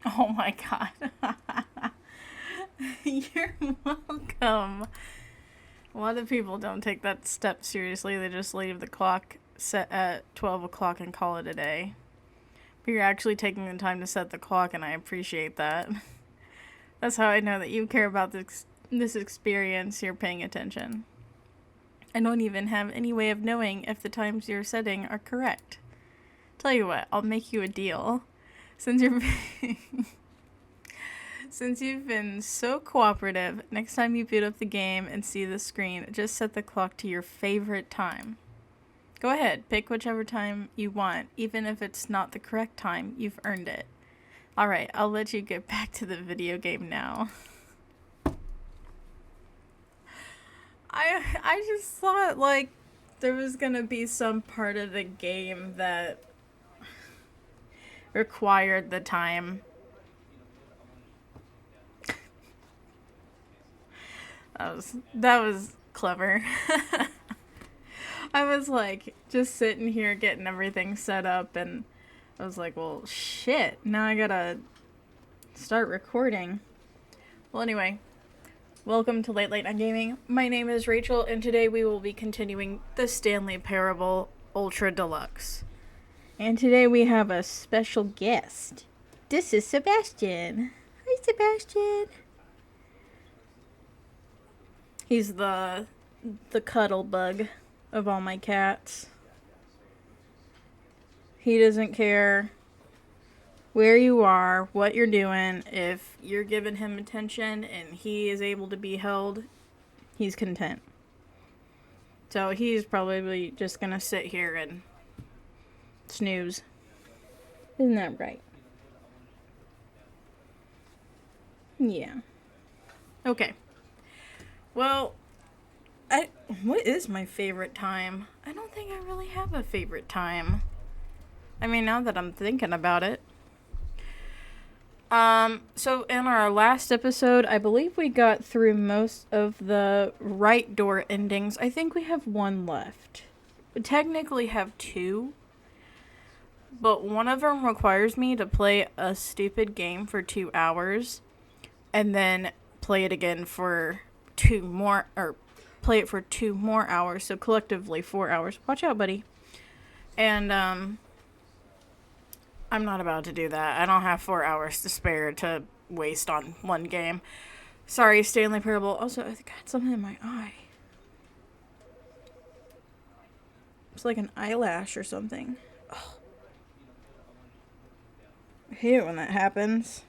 Oh my god. You're welcome. A lot of people don't take that step seriously. They just leave the clock set at 12 o'clock and call it a day. But you're actually taking the time to set the clock, and I appreciate that. That's how I know that you care about this experience. You're paying attention. I don't even have any way of knowing if the times you're setting are correct. Tell you what, I'll make you a deal. Since you've been so cooperative, next time you boot up the game and see the screen, just set the clock to your favorite time. Go ahead, pick whichever time you want, even if it's not the correct time, you've earned it. Alright, I'll let you get back to the video game now. I just thought, like, there was gonna be some part of the game that required the time. That was clever. I was like just sitting here getting everything set up, and I was like, well, shit, now I gotta start recording. Well, anyway, welcome to Late Night Gaming. My name is Rachel, and today we will be continuing the Stanley Parable Ultra Deluxe. And today we have a special guest. This is Sebastian. Hi, Sebastian. He's the cuddle bug of all my cats. He doesn't care where you are, what you're doing. If you're giving him attention and he is able to be held, he's content. So he's probably just gonna sit here and snooze. Isn't that right? Yeah. Okay. Well, what is my favorite time? I don't think I really have a favorite time. I mean, now that I'm thinking about it. So in our last episode, I believe we got through most of the right door endings. I think we have one left. We technically have two, but one of them requires me to play a stupid game for 2 hours and then play it again for play it for 2 more hours, so collectively 4 hours. Watch out, buddy. And I'm not about to do that. I don't have 4 hours to spare to waste on one game. Sorry, Stanley Parable. Also, I think I had something in my eye. It's like an eyelash or something. Ugh. I hate it when that happens.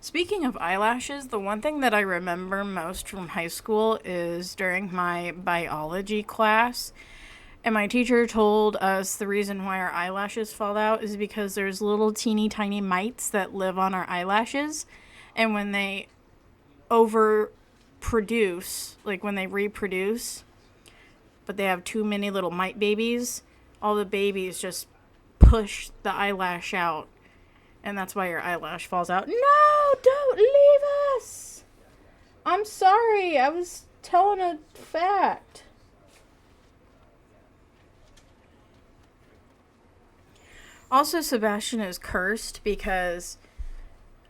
Speaking of eyelashes, the one thing that I remember most from high school is during my biology class, and my teacher told us the reason why our eyelashes fall out is because there's little teeny tiny mites that live on our eyelashes, and when they overproduce, like when they reproduce, but they have too many little mite babies, all the babies just push the eyelash out. And that's why your eyelash falls out. No, don't leave us. I'm sorry. I was telling a fact. Also, Sebastian is cursed because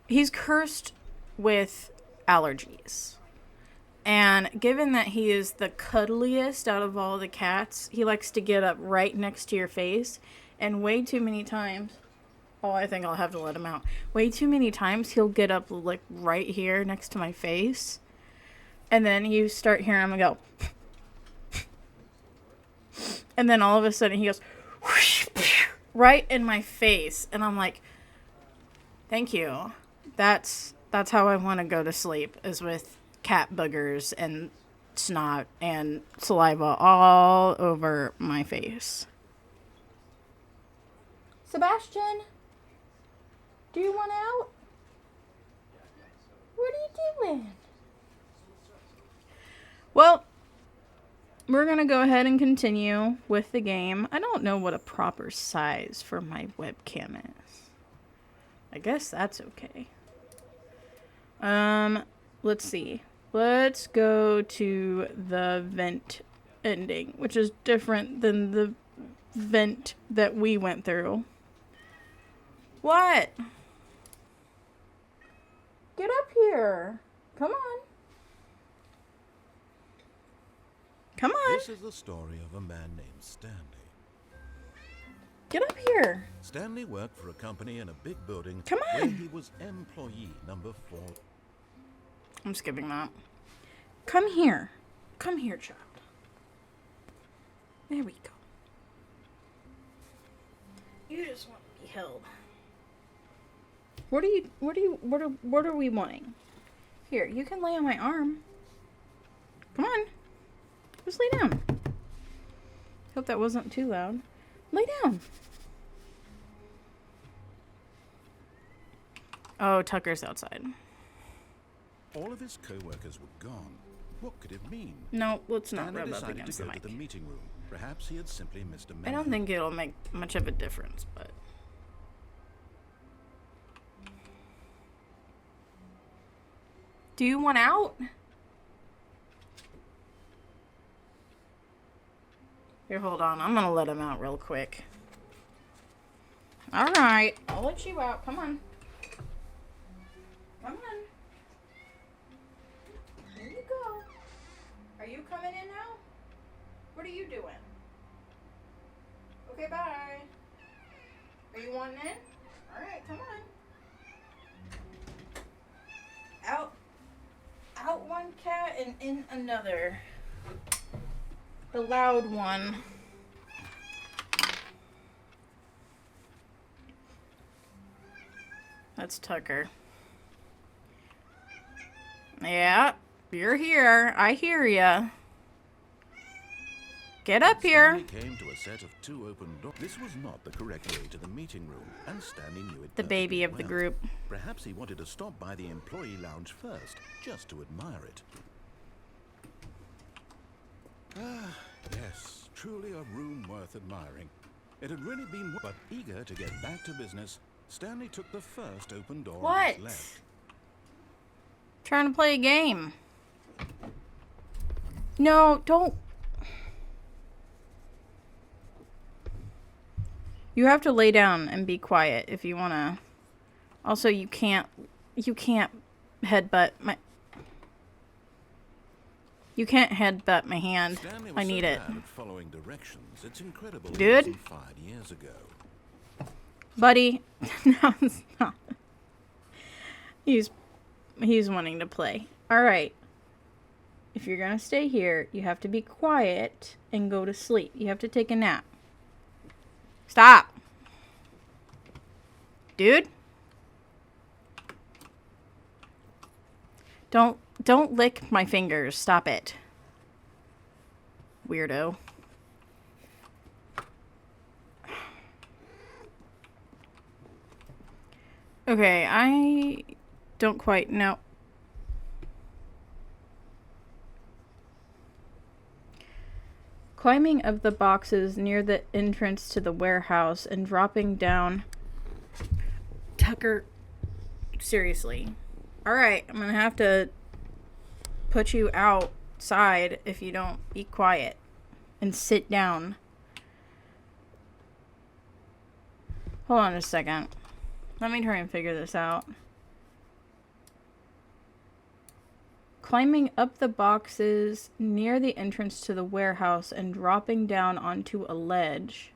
he's cursed with allergies. And given that he is the cuddliest out of all the cats, he likes to get up right next to your face. And way too many times... Oh, I think I'll have to let him out. Way too many times he'll get up like right here next to my face. And then you start hearing him go. And then all of a sudden he goes right in my face. And I'm like, thank you. That's how I want to go to sleep, is with cat boogers and snot and saliva all over my face. Sebastian? Do you want out? What are you doing? Well, we're going to go ahead and continue with the game. I don't know what a proper size for my webcam is. I guess that's okay. Let's see. Let's go to the vent ending, which is different than the vent that we went through. What? Get up here. Come on. Come on. This is the story of a man named Stanley. Get up here. Stanley worked for a company in a big building Come on. where he was employee number 4. I'm skipping that. Come here. Come here, child. There we go. You just want to be held. What are we wanting? Here, you can lay on my arm. Come on. Just lay down. Hope that wasn't too loud. Lay down. Oh, Tucker's outside. All of his co-workers were gone. What could it mean? No, let's not Stanley rub up decided against to the go mic. to the meeting room. Perhaps he had simply missed a memo. I don't think it'll make much of a difference, but... Do you want out? Here, hold on. I'm gonna let him out real quick. Alright, I'll let you out. Come on. Come on. Here you go. Are you coming in now? What are you doing? Okay, bye. Are you wanting in? Alright, come on. Out. Out one cat and in another. The loud one. That's Tucker. Yeah, you're here. I hear ya. Get up here. Stanley came to a set of 2 open doors. This was not the correct way to the meeting room, and Stanley knew it. The baby of the well. group. Perhaps he wanted to stop by the employee lounge first, just to admire it. Ah, yes, truly a room worth admiring. It had really been, but eager to get back to business, Stanley took the first open door on his What? left. Trying to play a game. No, don't. You have to lay down and be quiet if you want to. Also, you can't headbutt my... You can't headbutt my hand. Stanley was I need so it. bad at following directions. It's incredible. Dude? He wasn't fired years ago. Buddy. No, it's not. He's wanting to play. Alright. If you're going to stay here, you have to be quiet and go to sleep. You have to take a nap. Stop. Dude. Don't lick my fingers. Stop it. Weirdo. Okay, I don't quite know. Climbing up the boxes near the entrance to the warehouse and dropping down. Tucker, seriously. Alright, I'm gonna have to put you outside if you don't be quiet and sit down. Hold on a second. Let me try and figure this out. Climbing up the boxes near the entrance to the warehouse and dropping down onto a ledge.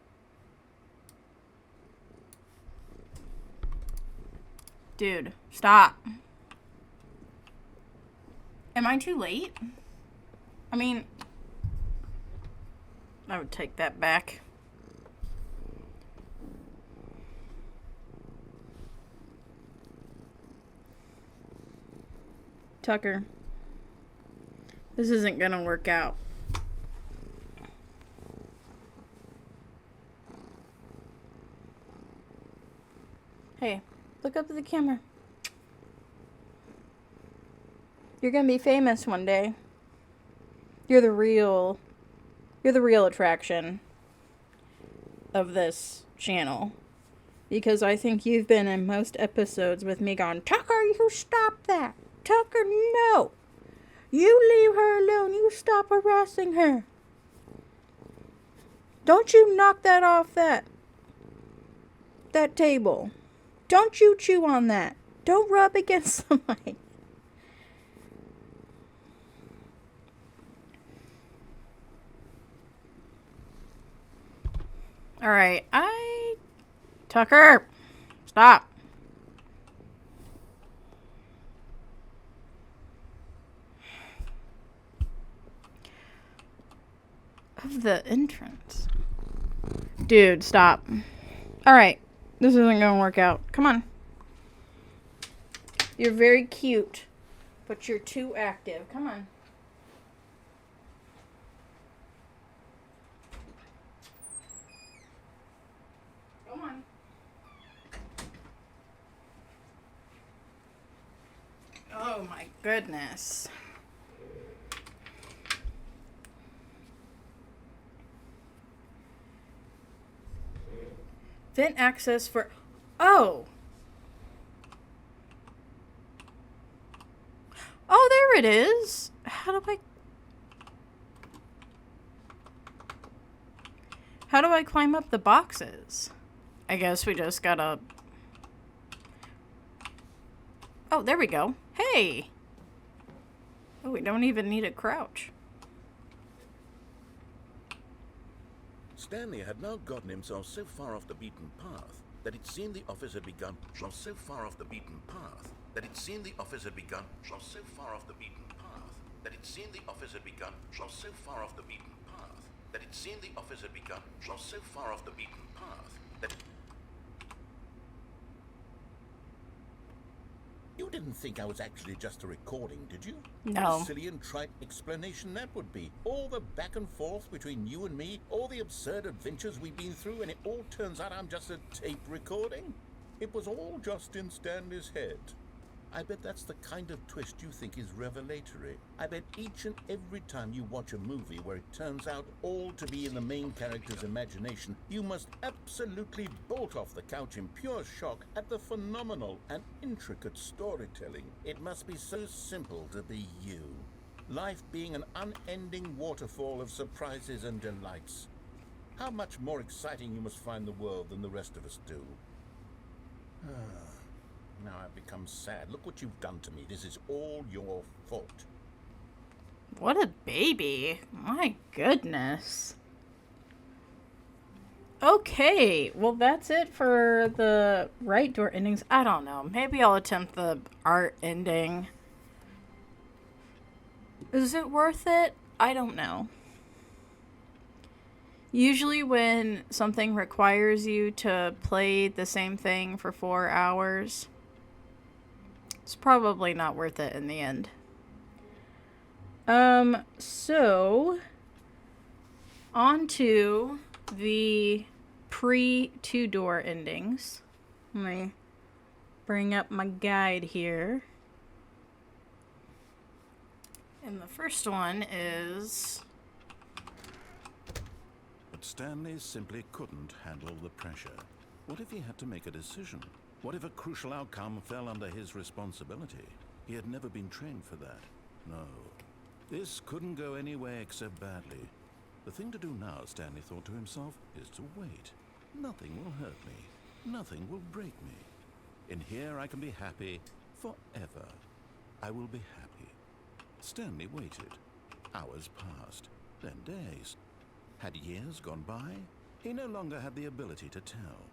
Dude, stop. Am I too late? I mean, I would take that back. Tucker, this isn't gonna work out. Hey, look up at the camera. You're gonna be famous one day. You're the real attraction of this channel. Because I think you've been in most episodes with me going, Tucker, you stop that. Tucker, no. You leave her alone. You stop harassing her. Don't you knock that off that table. Don't you chew on that. Don't rub against the mic. Alright, Tucker! Stop! Of the entrance. Dude, stop. Alright, this isn't gonna work out. Come on. You're very cute, but you're too active. Come on. Come on. Oh my goodness. Vent access for... Oh! Oh, there it is! How do I climb up the boxes? I guess we just gotta... Oh, there we go. Hey! Oh, we don't even need a crouch. Stanley had now gotten himself so far off the beaten path that it seemed the office had begun from so far off the beaten path that it seemed the office had begun from so far off the beaten path that it seemed the office had begun from so far off the beaten path that it seemed the office had begun from so far off the beaten path that You didn't think I was actually just a recording, did you? No. What a silly and trite explanation that would be. All the back and forth between you and me, all the absurd adventures we've been through, and it all turns out I'm just a tape recording? It was all just in Stanley's head. I bet that's the kind of twist you think is revelatory. I bet each and every time you watch a movie where it turns out all to be in the main character's imagination, you must absolutely bolt off the couch in pure shock at the phenomenal and intricate storytelling. It must be so simple to be you. Life being an unending waterfall of surprises and delights. How much more exciting you must find the world than the rest of us do. Now I've become sad. Look what you've done to me. This is all your fault. What a baby. My goodness. Okay, well that's it for the right door endings. I don't know. Maybe I'll attempt the art ending. Is it worth it? I don't know. Usually when something requires you to play the same thing for 4 hours, it's probably not worth it in the end. So on to the pre-2-door endings. Let me bring up my guide here. And the first one is... But Stanley simply couldn't handle the pressure. What if he had to make a decision? What if a crucial outcome fell under his responsibility? He had never been trained for that. No. This couldn't go anywhere except badly. The thing to do now, Stanley thought to himself, is to wait. Nothing will hurt me. Nothing will break me. In here I can be happy forever. I will be happy. Stanley waited. Hours passed, then days. Had years gone by? He no longer had the ability to tell.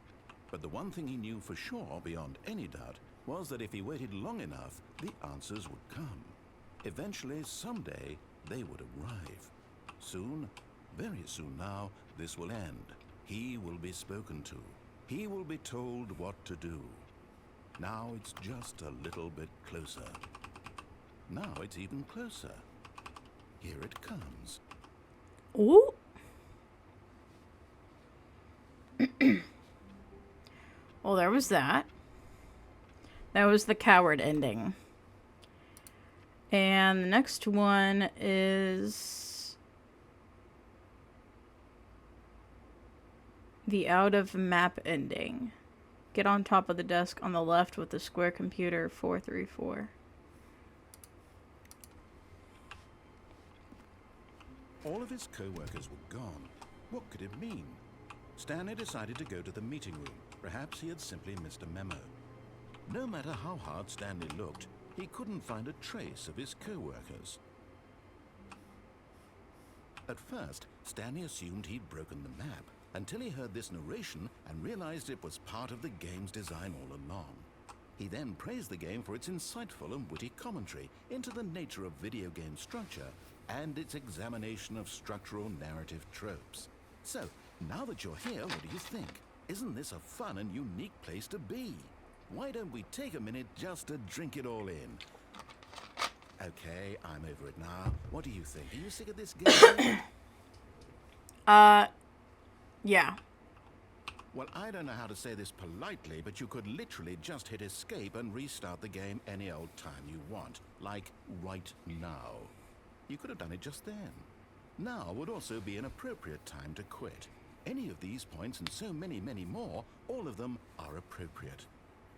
But the one thing he knew for sure, beyond any doubt, was that if he waited long enough, the answers would come. Eventually, someday, they would arrive. Soon, very soon now, this will end. He will be spoken to. He will be told what to do. Now it's just a little bit closer. Now it's even closer. Here it comes. Ooh. Well, there was that. That was the coward ending. And the next one is the out of map ending. Get on top of the desk on the left with the square computer 434. All of his co-workers were gone. What could it mean? Stanley decided to go to the meeting room. Perhaps he had simply missed a memo. No matter how hard Stanley looked, he couldn't find a trace of his co-workers. At first, Stanley assumed he'd broken the map, until he heard this narration and realized it was part of the game's design all along. He then praised the game for its insightful and witty commentary into the nature of video game structure and its examination of structural narrative tropes. So, now that you're here, what do you think? Isn't this a fun and unique place to be? Why don't we take a minute just to drink it all in? Okay, I'm over it now. What do you think? Are you sick of this game? Yeah. Well, I don't know how to say this politely, but you could literally just hit escape and restart the game any old time you want. Like, right now. You could have done it just then. Now would also be an appropriate time to quit. Any of these points and so many, many more, all of them are appropriate.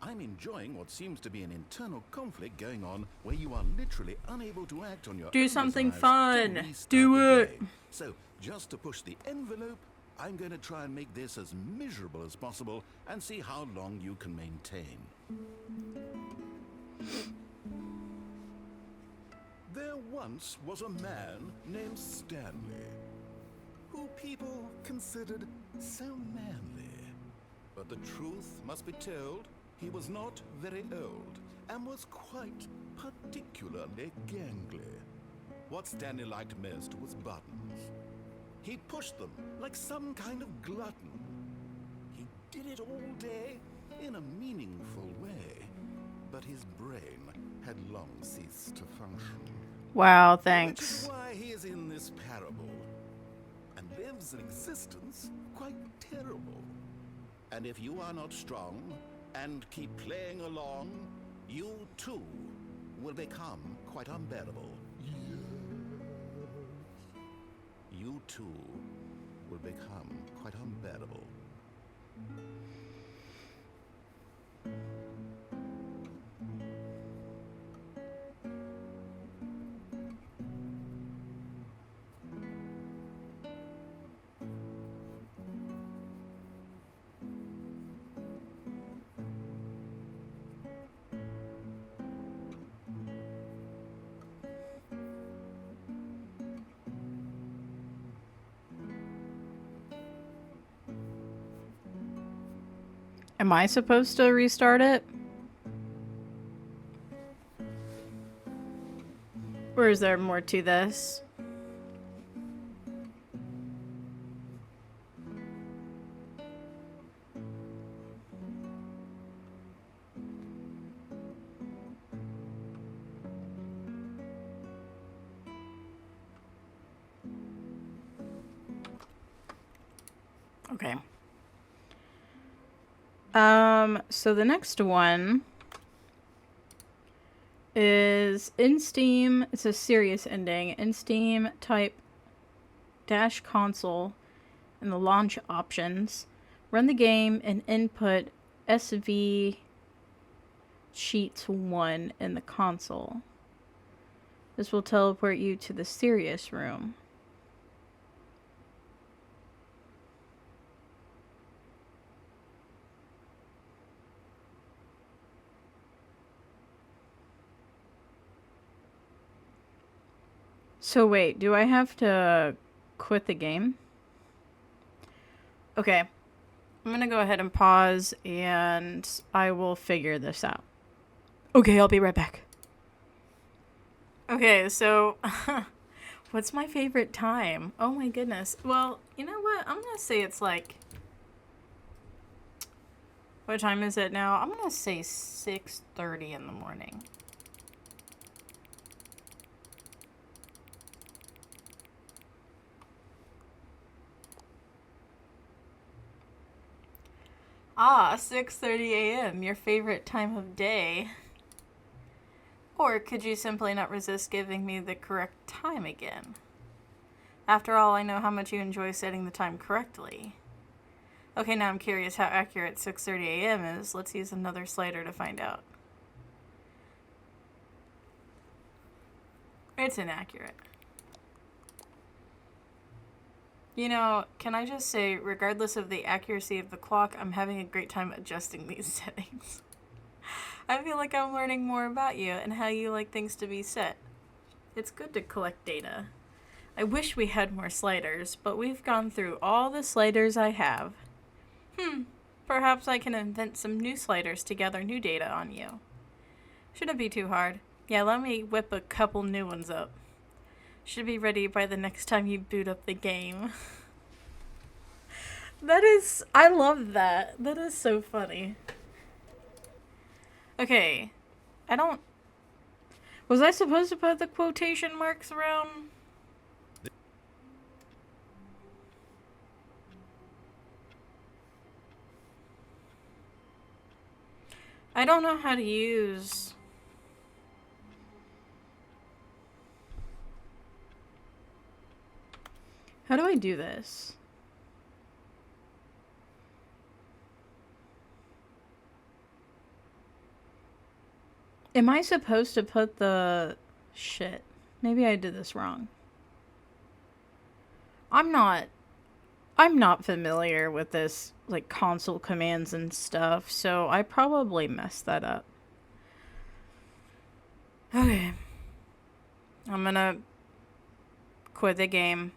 I'm enjoying what seems to be an internal conflict going on where you are literally unable to act on your Do own something desires fun. to restart Do the it. game. So, just to push the envelope, I'm going to try and make this as miserable as possible and see how long you can maintain. There once was a man named Stanley, who people considered so manly. But the truth must be told, he was not very old and was quite particularly gangly. What Stanley liked most was buttons. He pushed them like some kind of glutton. He did it all day in a meaningful way, but his brain had long ceased to function. Wow, Which thanks. is why he is in this parable and lives an existence quite terrible. And if you are not strong and keep playing along, you too will become quite unbearable. You too will become quite unbearable. Am I supposed to restart it? Or is there more to this? Okay. So the next one is in Steam. It's a serious ending. In Steam, type -console in the launch options. Run the game and input SV Sheets 1 in the console. This will teleport you to the serious room. So wait, do I have to quit the game? Okay. I'm gonna go ahead and pause and I will figure this out. Okay, I'll be right back. Okay, so what's my favorite time? Oh my goodness. Well, you know what? I'm gonna say it's like... What time is it now? I'm gonna say 6:30 in the morning. Ah, 6:30 a.m., your favorite time of day. Or could you simply not resist giving me the correct time again? After all, I know how much you enjoy setting the time correctly. Okay, now I'm curious how accurate 6:30 a.m. is. Let's use another slider to find out. It's inaccurate. You know, can I just say, regardless of the accuracy of the clock, I'm having a great time adjusting these settings. I feel like I'm learning more about you and how you like things to be set. It's good to collect data. I wish we had more sliders, but we've gone through all the sliders I have. Perhaps I can invent some new sliders to gather new data on you. Shouldn't be too hard. Yeah, let me whip a couple new ones up. Should be ready by the next time you boot up the game. I love that. That is so funny. Okay, was I supposed to put the quotation marks around? I don't know how to use... How do I do this? Am I supposed to put the... Shit. Maybe I did this wrong. I'm not familiar with this, like, console commands and stuff, so I probably messed that up. Okay. I'm gonna quit the game,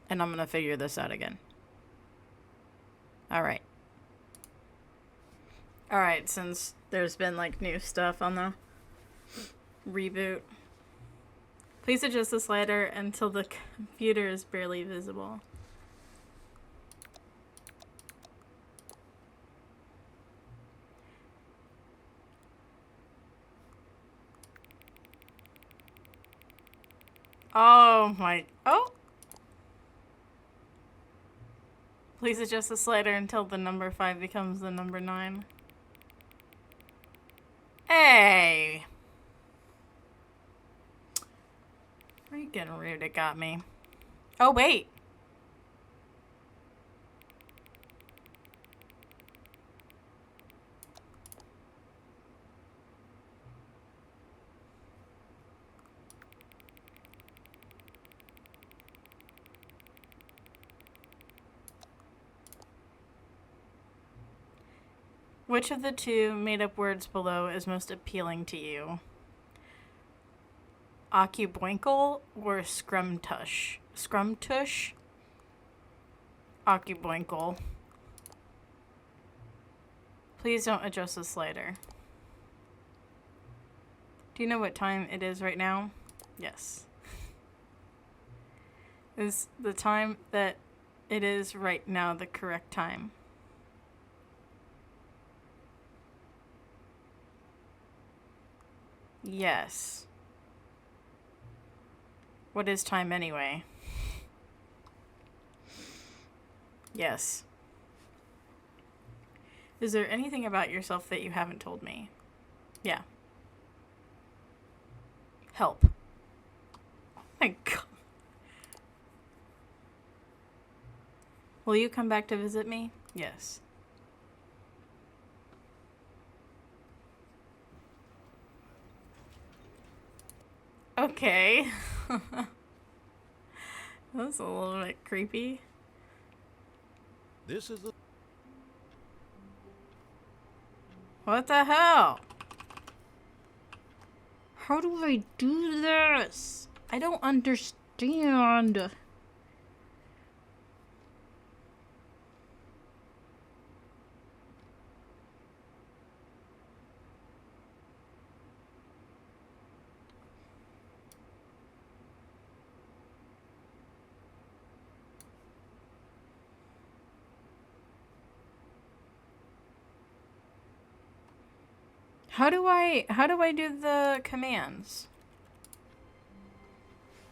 and I'm gonna figure this out again. Alright. Alright, since there's been, like, new stuff on the reboot. Please adjust the slider until the computer is barely visible. Oh my... Oh! Please adjust the slider until the number 5 becomes the number 9. Hey! Are you getting rude? It got me. Oh, wait! Which of the two made-up words below is most appealing to you? Occuboinkle or scrumtush? Scrumtush? Occuboinkle. Please don't adjust the slider. Do you know what time it is right now? Yes. Is the time that it is right now the correct time? Yes. What is time anyway? Yes. Is there anything about yourself that you haven't told me? Yeah. Help. My God. Will you come back to visit me? Yes. Okay. That's a little bit creepy. This is the... What the hell? How do I do this? I don't understand. How do I do the commands?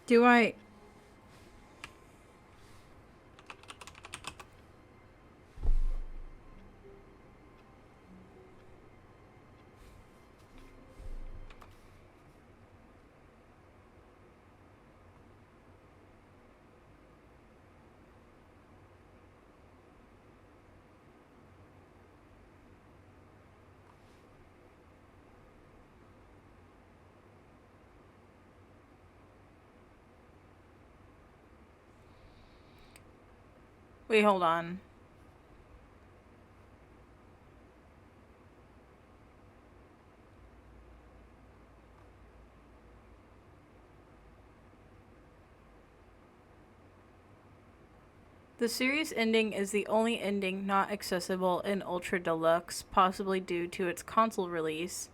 Do I... Wait, hold on. The series ending is the only ending not accessible in Ultra Deluxe, possibly due to its console release,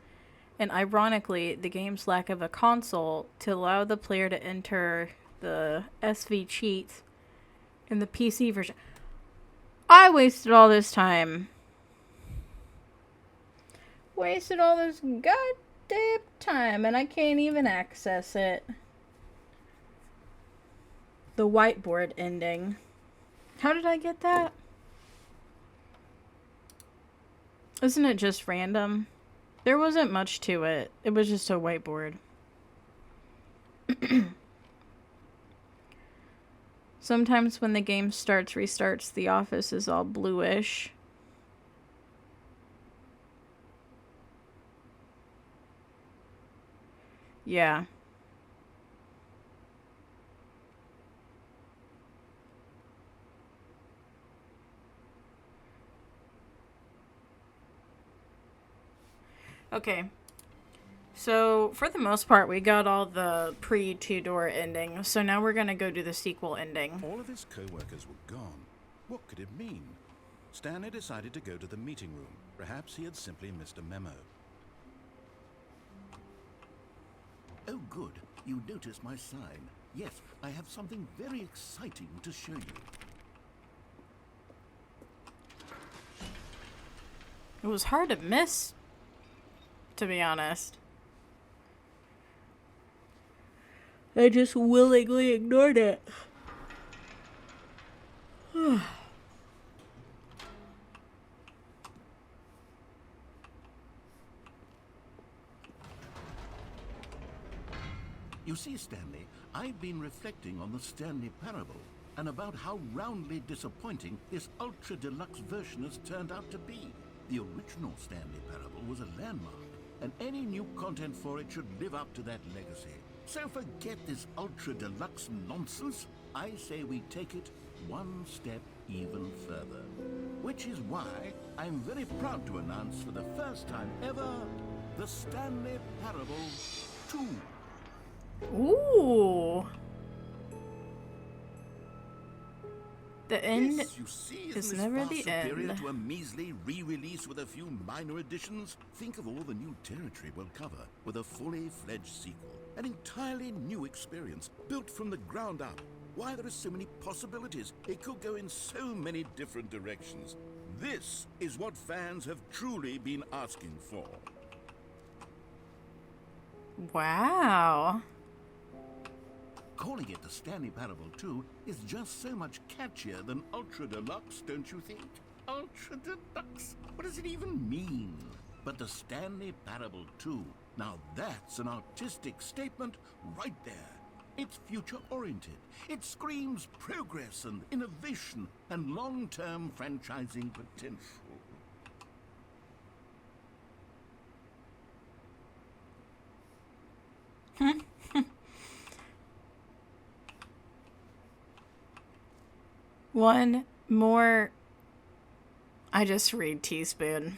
and ironically, the game's lack of a console to allow the player to enter the SV cheats in the PC version. I wasted all this time. Wasted all this goddamn time, and I can't even access it. The whiteboard ending. How did I get that? Isn't it just random? There wasn't much to it. It was just a whiteboard. Sometimes when the game restarts, the office is all bluish. Yeah. Okay. So, for the most part, we got all the pre-two-door endings, so now we're gonna go do the sequel ending. All of his co-workers were gone. What could it mean? Stanley decided to go to the meeting room. Perhaps he had simply missed a memo. Oh, good. You noticed my sign. Yes, I have something very exciting to show you. It was hard to miss, to be honest. I just willingly ignored it. You see, Stanley, I've been reflecting on the Stanley parable and about how roundly disappointing this ultra deluxe version has turned out to be. The original Stanley parable was a landmark, and any new content for it should live up to that legacy. So forget this ultra deluxe nonsense. I say we take it one step even further. Which is why I'm very proud to announce for the first time ever, the Stanley Parable 2. Ooh. The end This, you see, is isn't never this the far superior end. to a measly re-release with a few minor additions? Think of all the new territory we'll cover with a fully fledged sequel. An entirely new experience, built from the ground up. Why, there are so many possibilities. It could go in so many different directions. This is what fans have truly been asking for. Wow. Calling it the Stanley Parable 2 is just so much catchier than Ultra Deluxe, don't you think? Ultra Deluxe? What does it even mean? But the Stanley Parable 2, now that's an artistic statement right there. It's future-oriented. It screams progress and innovation and long-term franchising potential. One more. I just read teaspoon.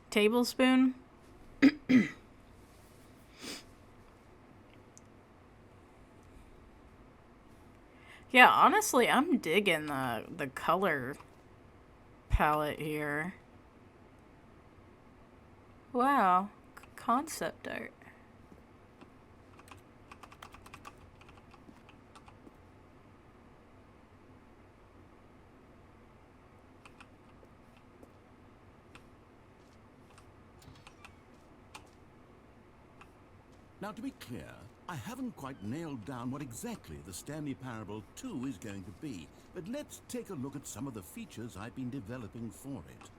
Tablespoon? Yeah, honestly, I'm digging the color palette here. Wow. Concept art. Now, to be clear, I haven't quite nailed down what exactly the Stanley Parable 2 is going to be, but let's take a look at some of the features I've been developing for it.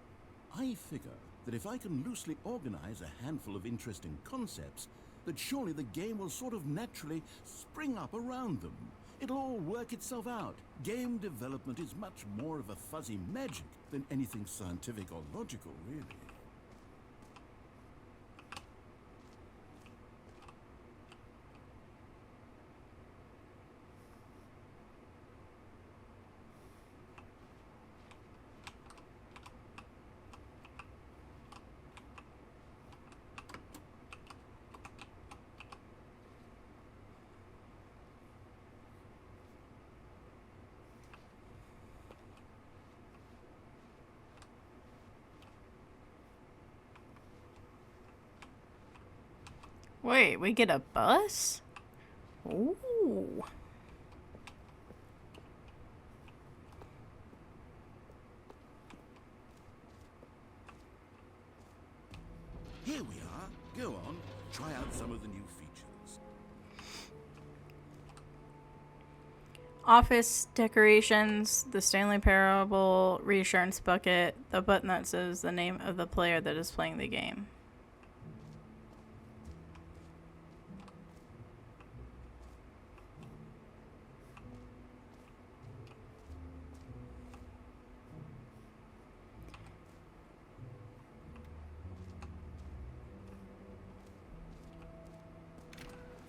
I figure that if I can loosely organize a handful of interesting concepts, that surely the game will sort of naturally spring up around them. It'll all work itself out. Game development is much more of a fuzzy magic than anything scientific or logical, really. Wait, we get a bus? Ooh. Here we are. Go on, try out some of the new features. Office decorations, the Stanley Parable reassurance bucket, the button that says the name of the player that is playing the game.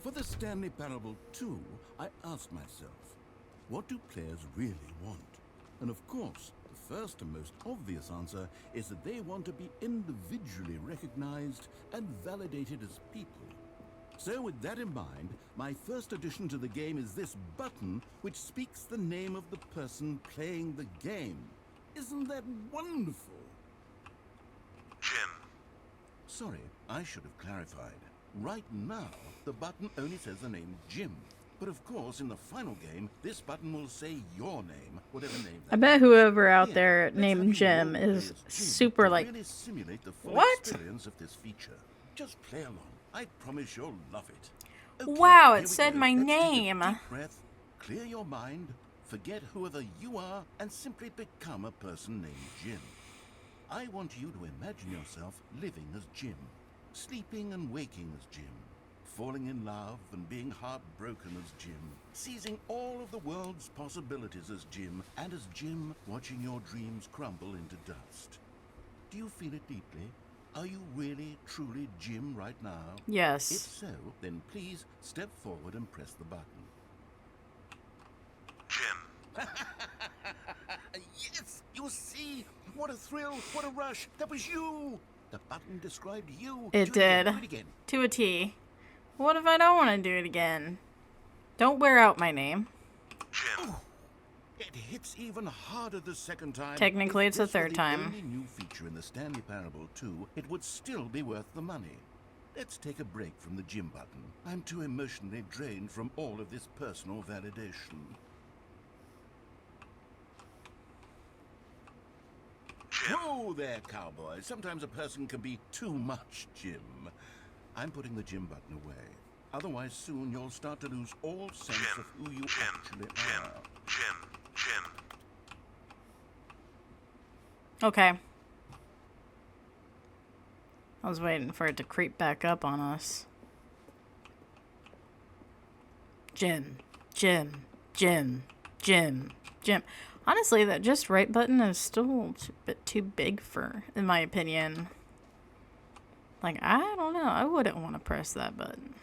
For the Stanley Parable 2, I asked myself, what do players really want? And of course, the first and most obvious answer is that they want to be individually recognized and validated as people. So with that in mind, my first addition to the game is this button which speaks the name of the person playing the game. Isn't that wonderful? Jim. Sorry, I should have clarified. Right now, the button only says the name Jim. But of course, in the final game, this button will say your name, whatever name that I bet is. whoever out Here, there let's named have you Jim roleplay is as Jim super to like, really simulate the full what? experience of this feature. Just play along. I promise you'll love it. Okay, wow, here it we said go. my Let's take a name. deep breath, clear your mind, forget whoever you are, and simply become a person named Jim. I want you to imagine yourself living as Jim, sleeping and waking as Jim, falling in love and being heartbroken as Jim, seizing all of the world's possibilities as Jim, and as Jim watching your dreams crumble into dust. Do you feel it deeply? Are you really, truly Jim right now? If Yes. so, then please step forward and press the button. Jim. Yes! You see? What a thrill! What a rush! That was you! The button described you. It Do again, did. do it again. To a T. What if I don't want to do it again? Don't wear out my name. Jim. It hits even harder the second time. Technically, If it's the this were third time. The only new feature in the Stanley Parable 2, it would still be worth the money. Let's take a break from the Jim button. I'm too emotionally drained from all of this personal validation. Whoa there, cowboy. Sometimes a person can be too much Jim. I'm putting the Jim button away. Otherwise, soon you'll start to lose all sense Jim. of who you Jim. actually Jim. are. Jim. Okay. I was waiting for it to creep back up on us. Jim. Jim. Jim. Jim. Jim. Honestly, that just right button is still a bit too big for, in my opinion. Like, I don't know. I wouldn't want to press that button.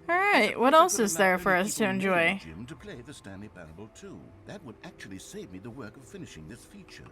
Alright, what else is there for us to enjoy? Jim to play the Stanley Parable 2. That would actually save me the work of finishing this feature.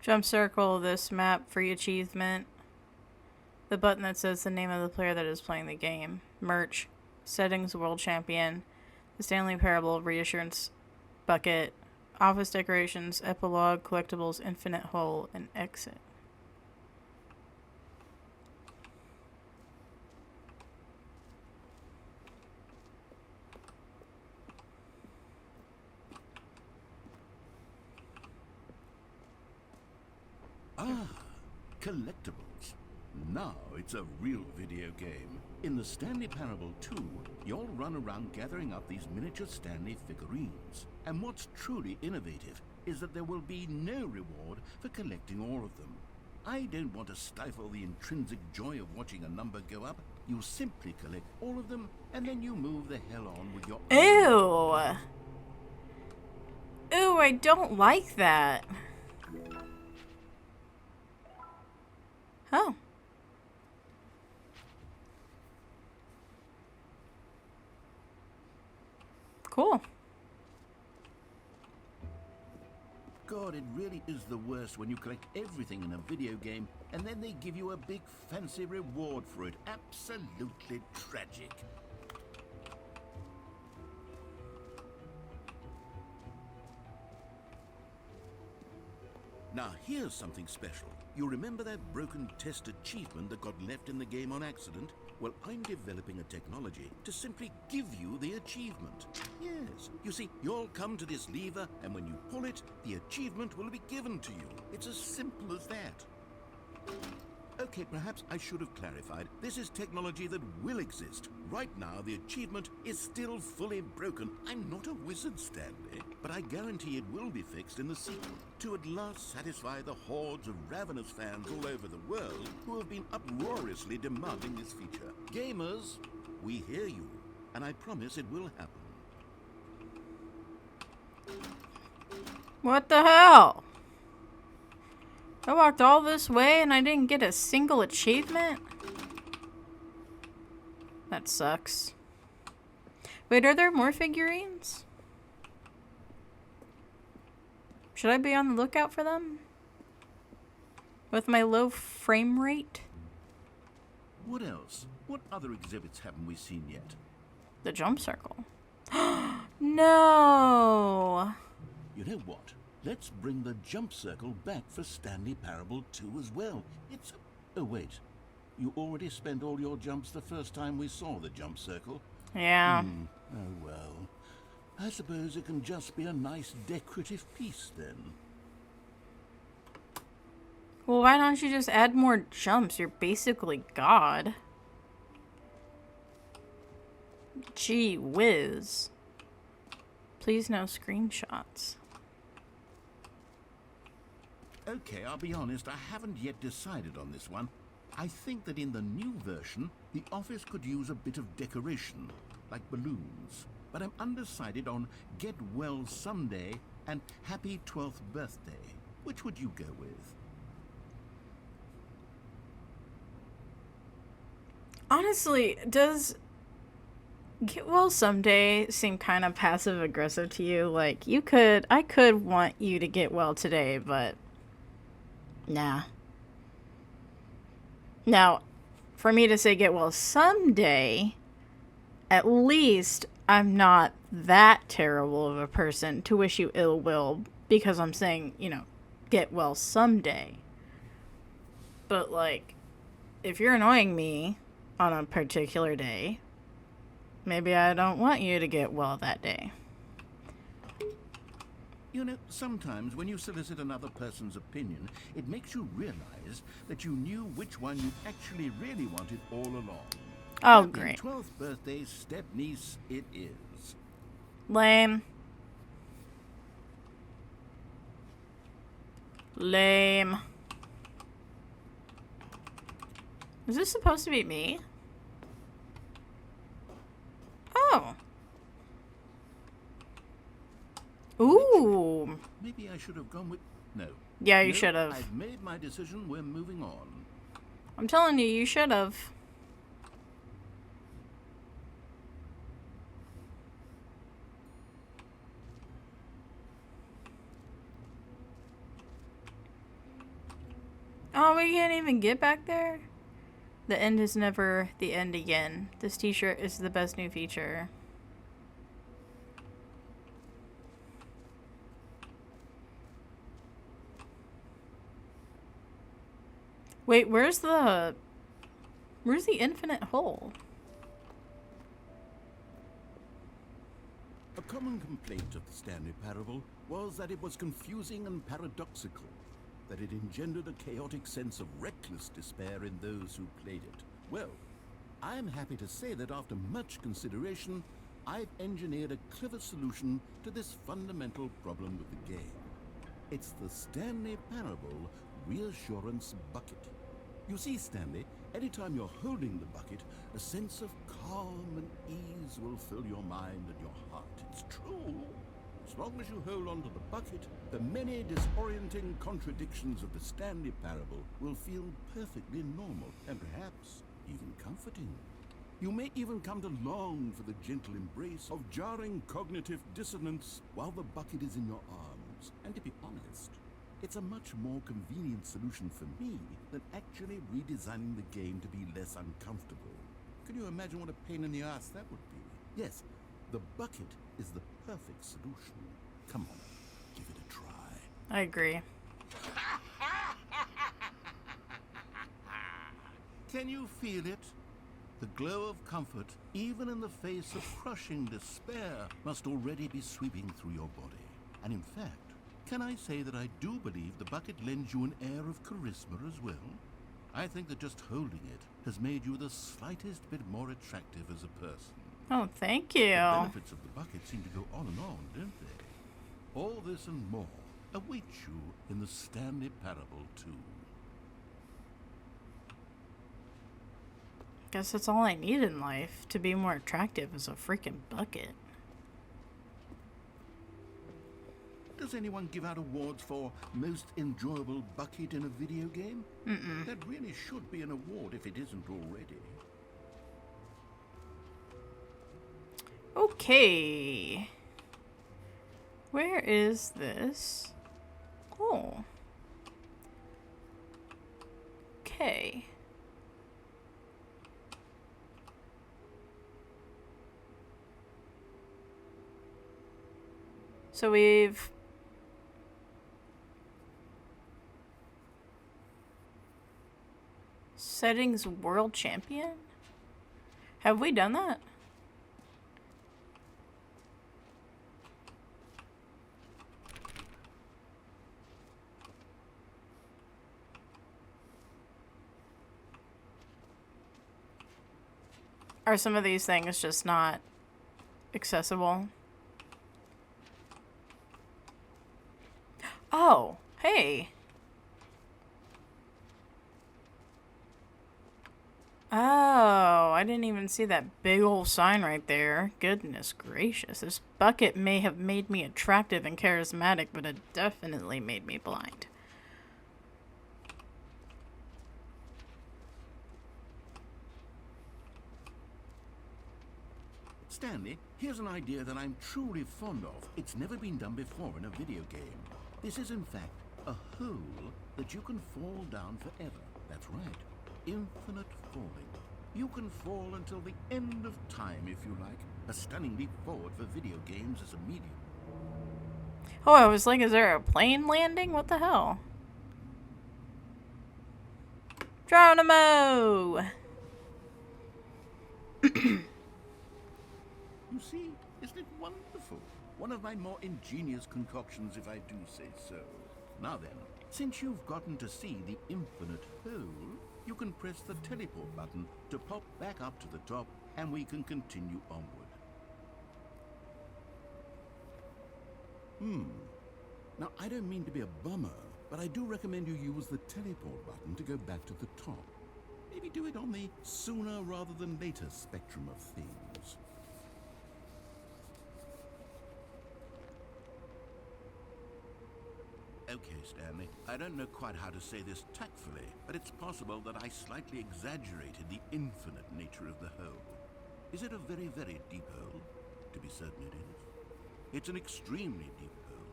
Jump circle this map, free achievement. The button that says the name of the player that is playing the game. Merch. Settings, world champion. The Stanley Parable, reassurance bucket. Office decorations, epilogue, collectibles, infinite hole, and exit. Ah, collectibles. Now it's a real video game. In the Stanley Parable 2, you'll run around gathering up these miniature Stanley figurines. And what's truly innovative is that there will be no reward for collecting all of them. I don't want to stifle the intrinsic joy of watching a number go up. You simply collect all of them, and then you move the hell on with your own. Ew, I don't like that. Cool. God, it really is the worst when you collect everything in a video game and then they give you a big fancy reward for it. Absolutely tragic. Now, here's something special. You remember that broken test achievement that got left in the game on accident? Well, I'm developing a technology to simply give you the achievement. Yes, you see, you'll come to this lever, and when you pull it, the achievement will be given to you. It's as simple as that. Okay, perhaps I should have clarified. This is technology that will exist. Right now, the achievement is still fully broken. I'm not a wizard, Stanley, but I guarantee it will be fixed in the sequel to at last satisfy the hordes of ravenous fans all over the world who have been uproariously demanding this feature. Gamers, we hear you, and I promise it will happen. What the hell? I walked all this way and I didn't get a single achievement? That sucks. Wait, are there more figurines? Should I be on the lookout for them? With my low frame rate? What else? What other exhibits haven't we seen yet? The jump circle. No! You know what? Let's bring the jump circle back for Stanley Parable 2 as well. It's... Oh, wait. You already spent all your jumps the first time we saw the jump circle? Yeah. Oh, well. I suppose it can just be a nice decorative piece, then. Well, why don't you just add more jumps? You're basically God. Gee whiz. Please no screenshots. Okay, I'll be honest, I haven't yet decided on this one. I think that in the new version, the office could use a bit of decoration, like balloons. But I'm undecided on Get Well Someday and Happy 12th Birthday. Which would you go with? Honestly, does Get Well Someday seem kind of passive aggressive to you? Like, I could want you to get well today, but nah. Now, for me to say get well someday, at least I'm not that terrible of a person to wish you ill will because I'm saying, get well someday. But, like, if you're annoying me on a particular day, maybe I don't want you to get well that day. You know, sometimes when you solicit another person's opinion, it makes you realize that you knew which one you actually really wanted all along. Oh, Happy great. 12th birthday, step-niece it is. Lame. Lame. Is this supposed to be me? Oh. Ooh. Maybe I should have gone with... No. Yeah, you No, should have. I've made my decision. We're moving on. I'm telling you, you should have. Oh, we can't even get back there? The end is never the end again. This t-shirt is the best new feature. Wait, where's the infinite hole? A common complaint of the Stanley Parable was that it was confusing and paradoxical, that it engendered a chaotic sense of reckless despair in those who played it. Well, I'm happy to say that after much consideration, I've engineered a clever solution to this fundamental problem with the game. It's the Stanley Parable Reassurance Bucket. You see, Stanley, anytime you're holding the bucket, a sense of calm and ease will fill your mind and your heart. It's true. As long as you hold on to the bucket, the many disorienting contradictions of the Stanley Parable will feel perfectly normal and perhaps even comforting. You may even come to long for the gentle embrace of jarring cognitive dissonance while the bucket is in your arms. And to be honest, it's a much more convenient solution for me than actually redesigning the game to be less uncomfortable. Can you imagine what a pain in the ass that would be? Yes, the bucket is the perfect solution. Come on, give it a try. I agree. Can you feel it? The glow of comfort, even in the face of crushing despair, must already be sweeping through your body. And in fact, can I say that I do believe the bucket lends you an air of charisma as well? I think that just holding it has made you the slightest bit more attractive as a person. Oh, thank you. The benefits of the bucket seem to go on and on, don't they? All this and more await you in the Stanley Parable 2. Guess that's all I need in life to be more attractive as a freaking bucket. Does anyone give out awards for most enjoyable bucket in a video game? That really should be an award if it isn't already. Okay. Where is this? Oh. Okay. So we've settings world champion? Have we done that? Are some of these things just not accessible? Oh, hey. Oh, I didn't even see that big old sign right there. Goodness gracious. This bucket may have made me attractive and charismatic, but it definitely made me blind. Stanley, here's an idea that I'm truly fond of. It's never been done before in a video game. This is, in fact, a hole that you can fall down forever. That's right. Infinite falling. You can fall until the end of time, if you like. A stunning leap forward for video games as a medium. Oh, I was like, is there a plane landing? What the hell? Geronimo! You see, isn't it wonderful? One of my more ingenious concoctions, if I do say so. Now then, since you've gotten to see the infinite hole, you can press the teleport button to pop back up to the top, and we can continue onward. Now, I don't mean to be a bummer, but I do recommend you use the teleport button to go back to the top. Maybe do it on the sooner rather than later spectrum of things. Okay, Stanley, I don't know quite how to say this tactfully, but it's possible that I slightly exaggerated the infinite nature of the hole. Is it a very, very deep hole? To be certain it is. It's an extremely deep hole.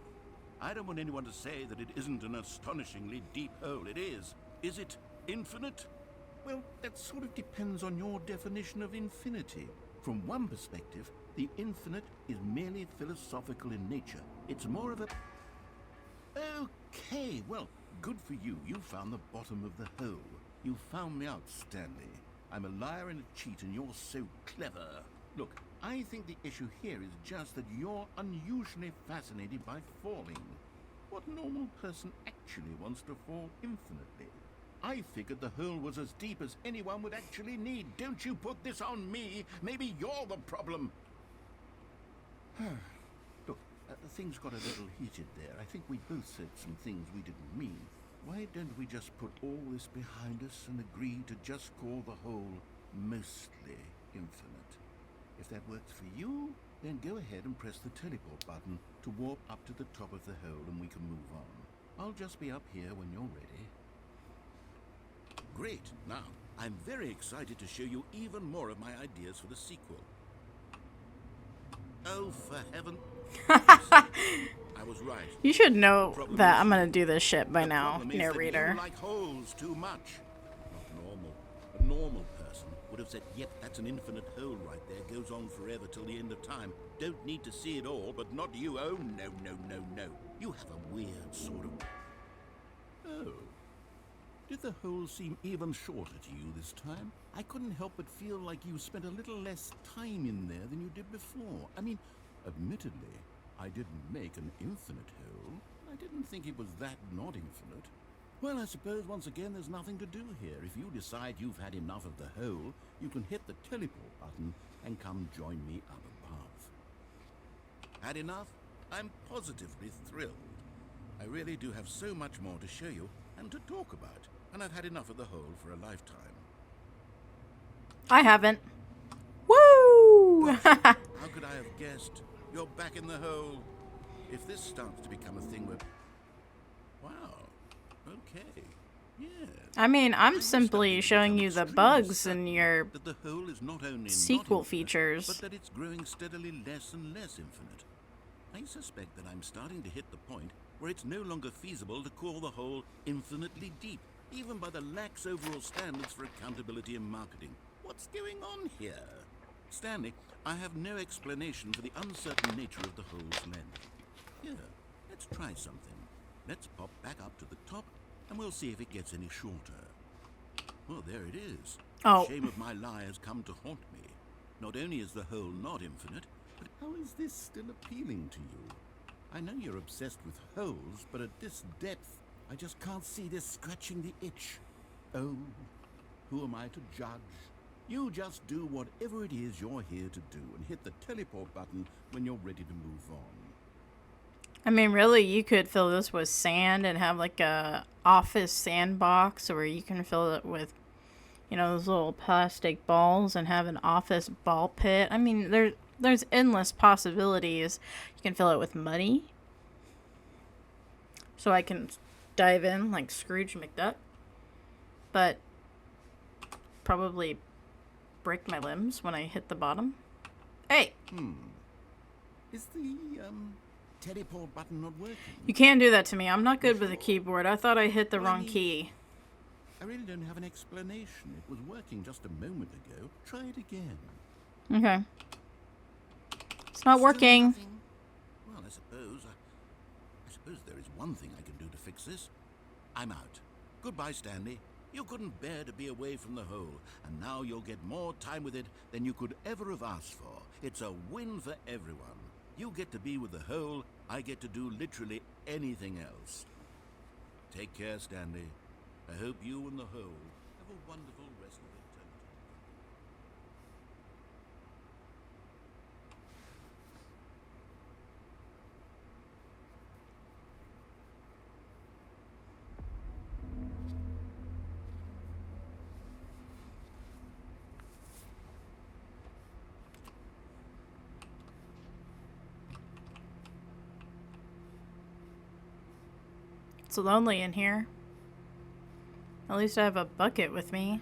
I don't want anyone to say that it isn't an astonishingly deep hole. It is. Is it infinite? Well, that sort of depends on your definition of infinity. From one perspective, the infinite is merely philosophical in nature. It's more of a... Okay, well, good for you. You found the bottom of the hole. You found me out, Stanley. I'm a liar and a cheat, and you're so clever. Look, I think the issue here is just that you're unusually fascinated by falling. What normal person actually wants to fall infinitely? I figured the hole was as deep as anyone would actually need. Don't you put this on me. Maybe you're the problem. Look, things got a little heated there. I think we both said some things we didn't mean. Why don't we just put all this behind us and agree to just call the hole mostly infinite? If that works for you, then go ahead and press the teleport button to warp up to the top of the hole and we can move on. I'll just be up here when you're ready. Great. Now, I'm very excited to show you even more of my ideas for the sequel. Oh, for heaven. I was right. You should know Problem that is, I'm gonna do this shit by the now, problem is narrator. that you like holes too much. Not normal. A normal person would have said, yep, that's an infinite hole right there. Goes on forever till the end of time. Don't need to see it all, but not you. Oh, no, no, no, no. You have a weird sort of... Oh. Did the hole seem even shorter to you this time? I couldn't help but feel like you spent a little less time in there than you did before. I mean, admittedly, I didn't make an infinite hole. I didn't think it was that not infinite. Well, I suppose once again there's nothing to do here. If you decide you've had enough of the hole, you can hit the teleport button and come join me up above. Had enough? I'm positively thrilled. I really do have so much more to show you and to talk about, and I've had enough of the hole for a lifetime. I haven't. Woo! How could I have guessed? You're back in the hole. If this starts to become a thing where... Wow. Okay. Yeah. I mean, I'm I'm simply starting to showing become you the extremely bugs certain in your that the hole is not only sequel not infinite, features. but that it's growing steadily less and less infinite. I suspect that I'm starting to hit the point where it's no longer feasible to call the hole infinitely deep, even by the lax overall standards for accountability and marketing. What's going on here? Stanley, I have no explanation for the uncertain nature of the hole's length. Here, let's try something. Let's pop back up to the top, and we'll see if it gets any shorter. Well, there it is. Oh. The shame of my lie has come to haunt me. Not only is the hole not infinite, but how is this still appealing to you? I know you're obsessed with holes, but at this depth, I just can't see this scratching the itch. Oh, who am I to judge? You just do whatever it is you're here to do and hit the teleport button when you're ready to move on. I mean, really, you could fill this with sand and have like a office sandbox, or you can fill it with, you know, those little plastic balls and have an office ball pit. I mean, there's endless possibilities. You can fill it with money, so I can dive in like Scrooge McDuck, but probably break my limbs when I hit the bottom. Hey! Is the, teleport button not working? You can't do that to me. I'm not good with a keyboard. I thought I hit the Well, I wrong mean- key. I really don't have an explanation. It was working just a moment ago. Try it again. Okay. It's not Still working. nothing? Well, I suppose there is one thing I can do to fix this. I'm out. Goodbye, Stanley. You couldn't bear to be away from the hole, and now you'll get more time with it than you could ever have asked for. It's a win for everyone. You get to be with the hole, I get to do literally anything else. Take care, Stanley. I hope you and the hole have a wonderful rest of eternity. It's lonely in here. At least I have a bucket with me.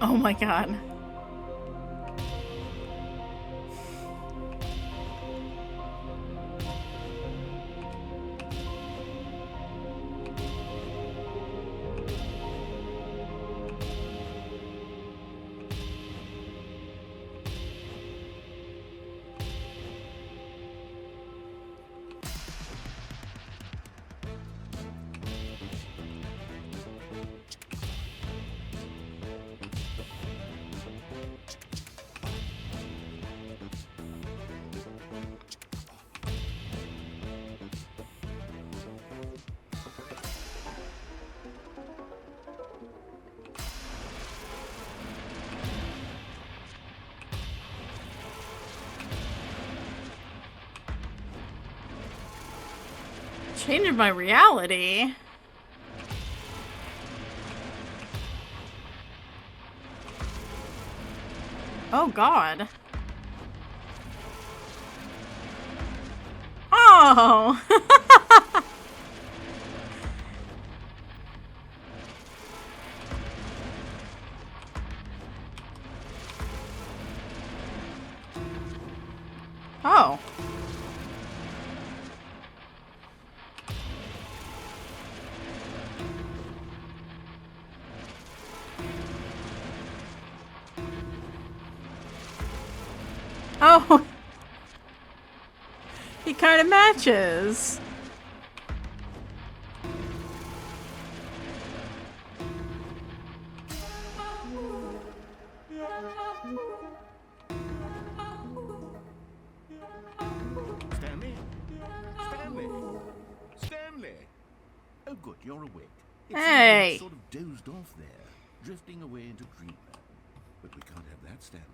Oh my god. Changing my reality. Oh God. Oh. Oh. Oh. He kind of matches. Stanley? Stanley? Stanley! Oh, good, you're awake. It seems Hey. you sort of dozed off there, drifting away into dreamland. But we can't have that, Stanley,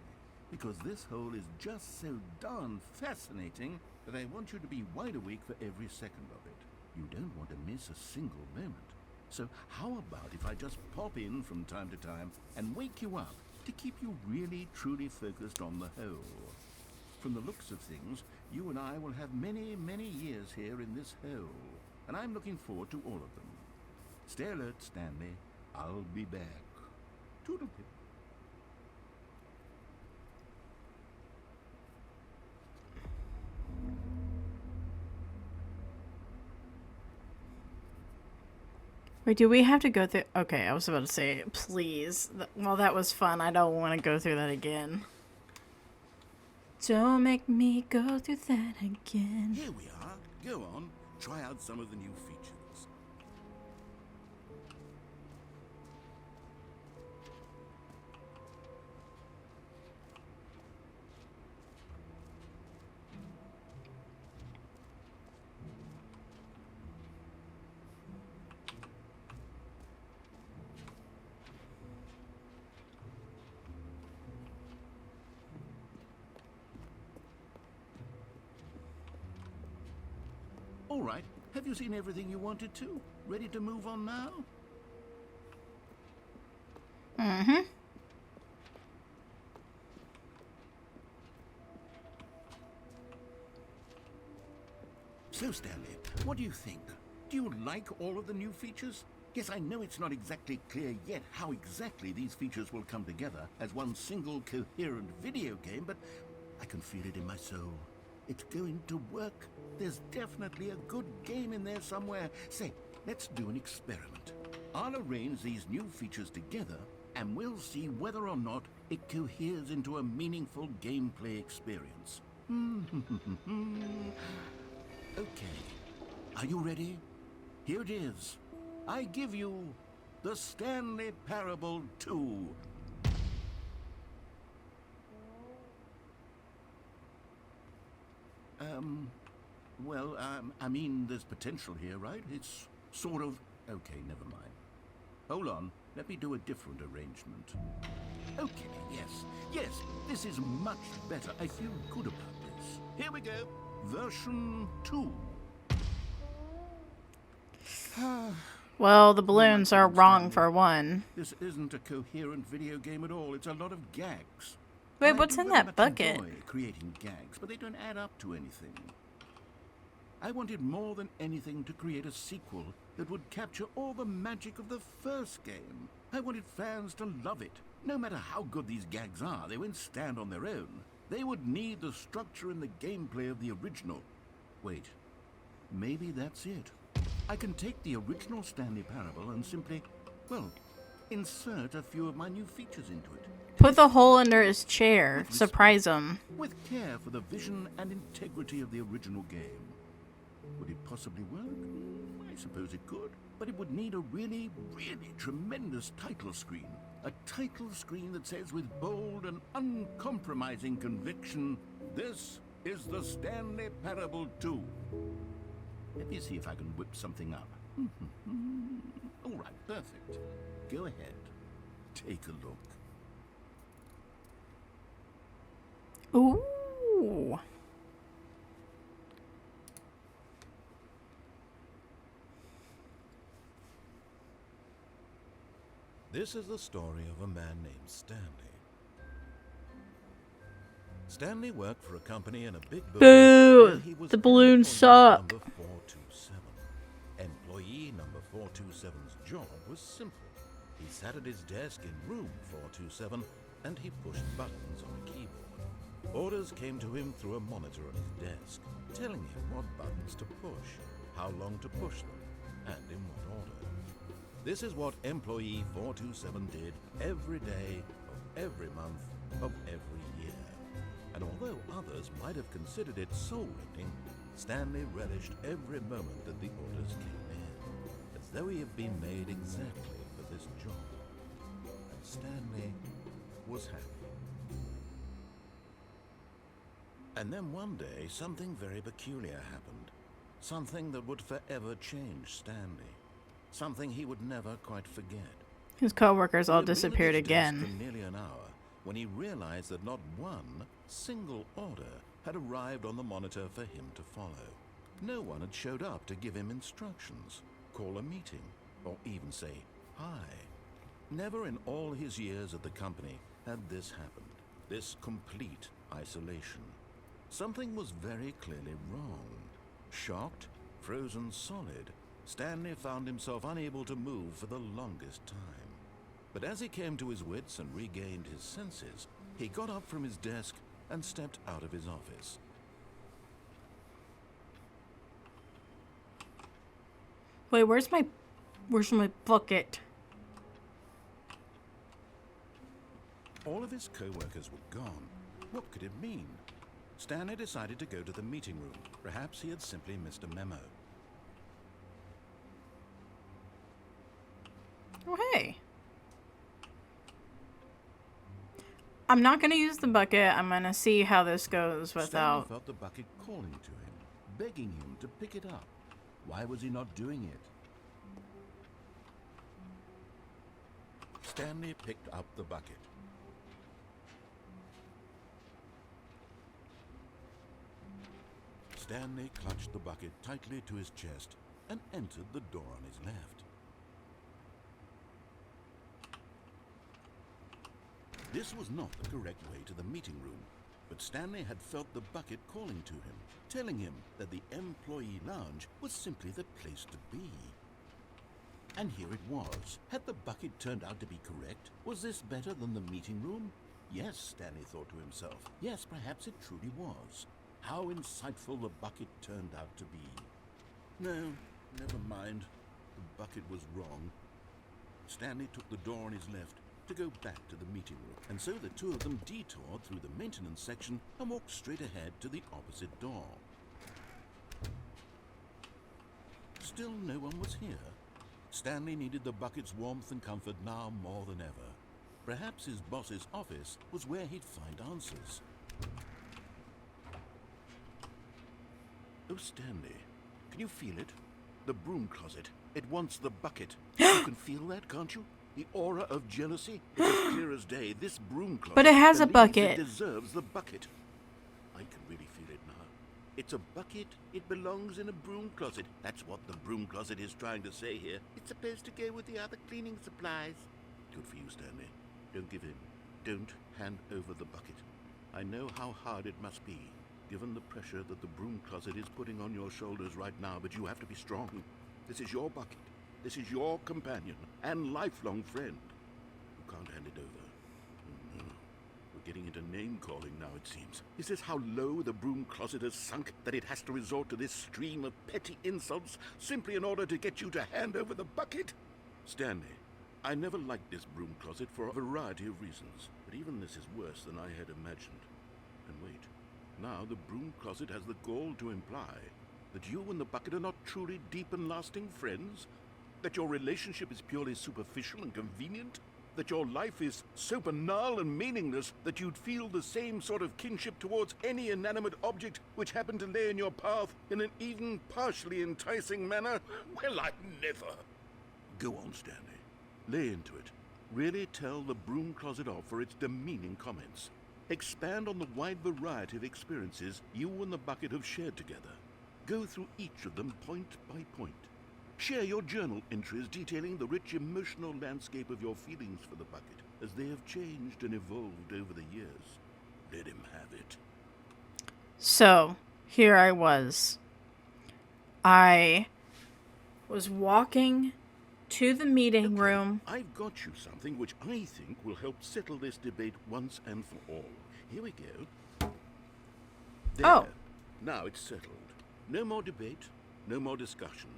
because this hole is just so darn fascinating that I want you to be wide awake for every second of it. You don't want to miss a single moment. So how about if I just pop in from time to time and wake you up to keep you really, truly focused on the hole? From the looks of things, you and I will have many, many years here in this hole, and I'm looking forward to all of them. Stay alert, Stanley. I'll be back. Toodle-pip. Wait, do we have to go through? Okay, I was about to say, please. Well, that was fun. I don't want to go through that again. Don't make me go through that again. Here we are. Go on. Try out some of the new features. All right. Have you seen everything you wanted to? Ready to move on now? Mm-hmm. So, Stanley, what do you think? Do you like all of the new features? Yes, I know it's not exactly clear yet how exactly these features will come together as one single coherent video game, but I can feel it in my soul. It's going to work. There's definitely a good game in there somewhere. Say, let's do an experiment. I'll arrange these new features together, and we'll see whether or not it coheres into a meaningful gameplay experience. Okay. Are you ready? Here it is. I give you the Stanley Parable 2. I mean, there's potential here, right? It's sort of... Okay, never mind. Hold on. Let me do a different arrangement. Okay, yes, this is much better. I feel good about this. Here we go. Version 2. Well, the balloons are wrong for one. This isn't a coherent video game at all. It's a lot of gags. Wait, And I what's do in very that much bucket? enjoy creating gags, but they don't add up to anything. I wanted more than anything to create a sequel that would capture all the magic of the first game. I wanted fans to love it. No matter how good these gags are, they won't stand on their own. They would need the structure and the gameplay of the original. Wait, maybe that's it. I can take the original Stanley Parable and simply, well, insert a few of my new features into it. Put the hole under his chair. Surprise him. With care for the vision and integrity of the original game. Would it possibly work? I suppose it could. But it would need a really, really tremendous title screen. A title screen that says with bold and uncompromising conviction, "This is the Stanley Parable 2. Let me see if I can whip something up. All right, perfect. Go ahead. Take a look. Ooh. This is the story of a man named Stanley. Stanley worked for a company in a big building. Boo! He was The balloons employee suck. Number 427. Employee number 427's job was simple. He sat at his desk in room 427 and he pushed buttons on a keyboard. Orders came to him through a monitor on his desk, telling him what buttons to push, how long to push them, and in what order. This is what employee 427 did every day of every month of every year. And although others might have considered it soul-rending, Stanley relished every moment that the orders came in, as though he had been made exactly for this job. And Stanley was happy. And then one day, something very peculiar happened. Something that would forever change Stanley. Something he would never quite forget. His coworkers all He had been at disappeared his desk again. for nearly an hour when he realized that not one single order had arrived on the monitor for him to follow. No one had showed up to give him instructions, call a meeting, or even say hi. Never in all his years at the company had this happened, this complete isolation. Something was very clearly wrong. Shocked, frozen solid, Stanley found himself unable to move for the longest time. But as he came to his wits and regained his senses, he got up from his desk and stepped out of his office. Wait, where's my bucket? All of his co-workers were gone. What could it mean? Stanley decided to go to the meeting room. Perhaps he had simply missed a memo. Oh, hey. I'm not going to use the bucket. I'm going to see how this goes Stanley without... felt the bucket calling to him, begging him to pick it up. Why was he not doing it? Stanley picked up the bucket. Stanley clutched the bucket tightly to his chest and entered the door on his left. This was not the correct way to the meeting room, but Stanley had felt the bucket calling to him, telling him that the employee lounge was simply the place to be. And here it was. Had the bucket turned out to be correct? Was this better than the meeting room? Yes, Stanley thought to himself. Yes, perhaps it truly was. How insightful the bucket turned out to be. No, never mind. The bucket was wrong. Stanley took the door on his left to go back to the meeting room, and so the two of them detoured through the maintenance section and walked straight ahead to the opposite door. Still no one was here. Stanley needed the bucket's warmth and comfort now more than ever. Perhaps his boss's office was where he'd find answers. Oh, Stanley, can you feel it? The broom closet. It wants the bucket. You can feel that, can't you? The aura of jealousy. It's as clear as day. This broom closet. But it has a believes bucket. It deserves the bucket. I can really feel it now. It's a bucket. It belongs in a broom closet. That's what the broom closet is trying to say here. It's supposed to go with the other cleaning supplies. Good for you, Stanley. Don't give in. Don't hand over the bucket. I know how hard it must be, given the pressure that the broom closet is putting on your shoulders right now, but you have to be strong. This is your bucket. This is your companion and lifelong friend. You can't hand it over. Oh, no. We're getting into name-calling now, it seems. Is this how low the broom closet has sunk, that it has to resort to this stream of petty insults simply in order to get you to hand over the bucket? Stanley, I never liked this broom closet for a variety of reasons, but even this is worse than I had imagined. And wait, now the broom closet has the gall to imply that you and the bucket are not truly deep and lasting friends? That your relationship is purely superficial and convenient? That your life is so banal and meaningless that you'd feel the same sort of kinship towards any inanimate object which happened to lay in your path in an even partially enticing manner? Well, I never. Go on, Stanley. Lay into it. Really tell the broom closet off for its demeaning comments. Expand on the wide variety of experiences you and the bucket have shared together. Go through each of them point by point. Share your journal entries detailing the rich emotional landscape of your feelings for the bucket, as they have changed and evolved over the years. Let him have it. So, here I was. I was walking to the meeting room. I've got you something which I think will help settle this debate once and for all. Here we go. There. Oh. Now it's settled. No more debate, no more discussion.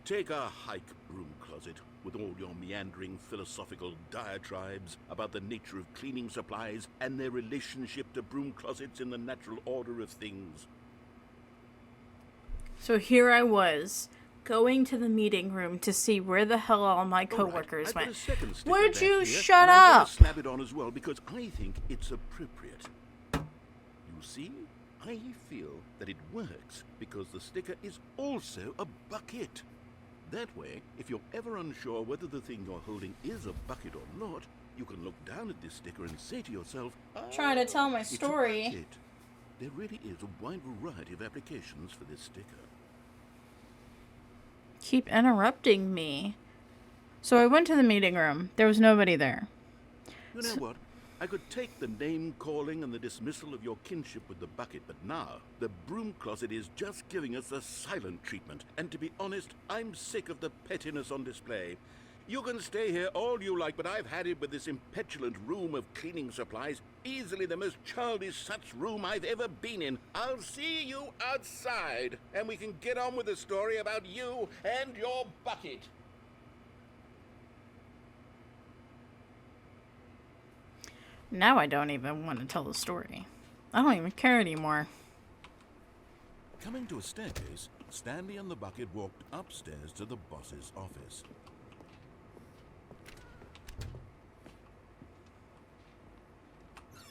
Take a hike, broom closet, with all your meandering philosophical diatribes about the nature of cleaning supplies and their relationship to broom closets in the natural order of things. So here I was, going to the meeting room to see where the hell all my coworkers went. Would you shut up? I'm gonna slap it on as well because I think it's appropriate. You see, I feel that it works because the sticker is also a bucket. That way, if you're ever unsure whether the thing you're holding is a bucket or not, you can look down at this sticker and say to yourself, Trying to tell my it's a story. bucket. There really is a wide variety of applications for this sticker. Keep interrupting me. So I went to the meeting room. There was nobody there. You know what? I could take the name-calling and the dismissal of your kinship with the bucket, but now the broom closet is just giving us the silent treatment. And to be honest, I'm sick of the pettiness on display. You can stay here all you like, but I've had it with this impetulant room of cleaning supplies. Easily the most childish such room I've ever been in. I'll see you outside, and we can get on with the story about you and your bucket. Now I don't even want to tell the story. I don't even care anymore. Coming to a staircase, Stanley and the bucket walked upstairs to the boss's office.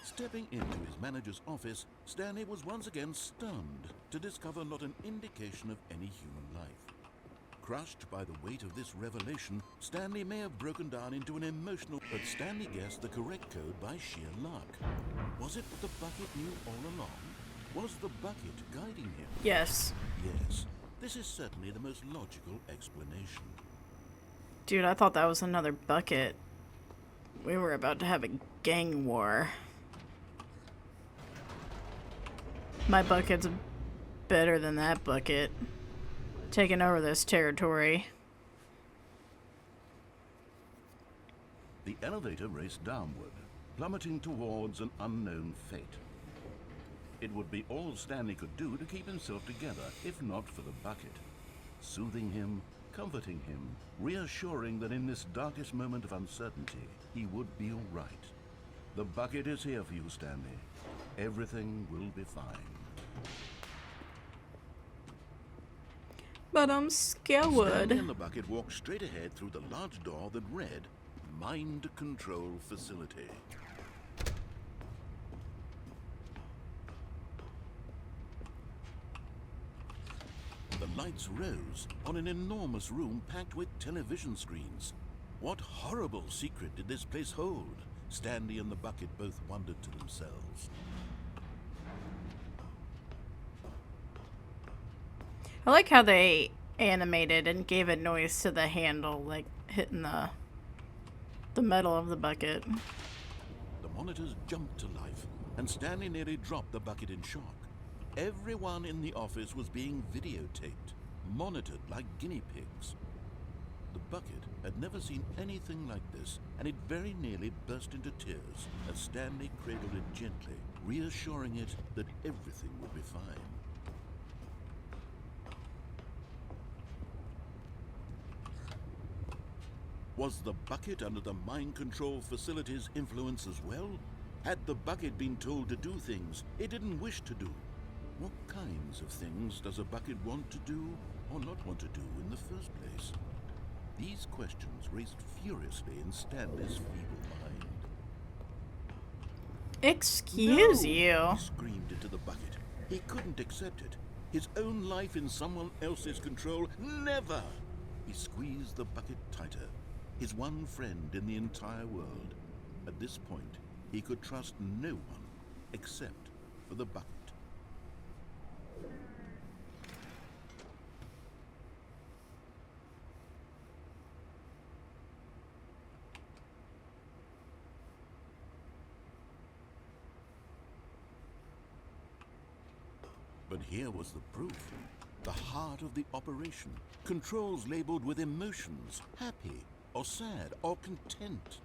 Stepping into his manager's office, Stanley was once again stunned to discover not an indication of any human life. Crushed by the weight of this revelation, Stanley may have broken down into an emotional... But Stanley guessed the correct code by sheer luck. Was it that the bucket knew all along? Was the bucket guiding him? Yes. Yes, this is certainly the most logical explanation. Dude, I thought that was another bucket. We were about to have a gang war. My bucket's better than that bucket. Taking over this territory. The elevator raced downward, plummeting towards an unknown fate. It would be all Stanley could do to keep himself together, if not for the bucket. Soothing him, comforting him, reassuring that in this darkest moment of uncertainty, he would be all right. The bucket is here for you, Stanley. Everything will be fine. But I'm scared. Stanley and the bucket walked straight ahead through the large door that read, Mind Control Facility. The lights rose on an enormous room packed with television screens. What horrible secret did this place hold? Stanley and the bucket both wondered to themselves. I like how they animated and gave a noise to the handle, like hitting the metal of the bucket. The monitors jumped to life, and Stanley nearly dropped the bucket in shock. Everyone in the office was being videotaped, monitored like guinea pigs. The bucket had never seen anything like this, and it very nearly burst into tears as Stanley cradled it gently, reassuring it that everything would be fine. Was the bucket under the mind control facility's influence as well? Had the bucket been told to do things it didn't wish to do? What kinds of things does a bucket want to do or not want to do in the first place? These questions raced furiously in Stanley's feeble mind. Excuse No! you. He screamed into the bucket. He couldn't accept it. His own life in someone else's control, never! He squeezed the bucket tighter. His one friend in the entire world. At this point, he could trust no one except for the bucket. But here was the proof. The heart of the operation. Controls labeled with emotions, happy or sad or content.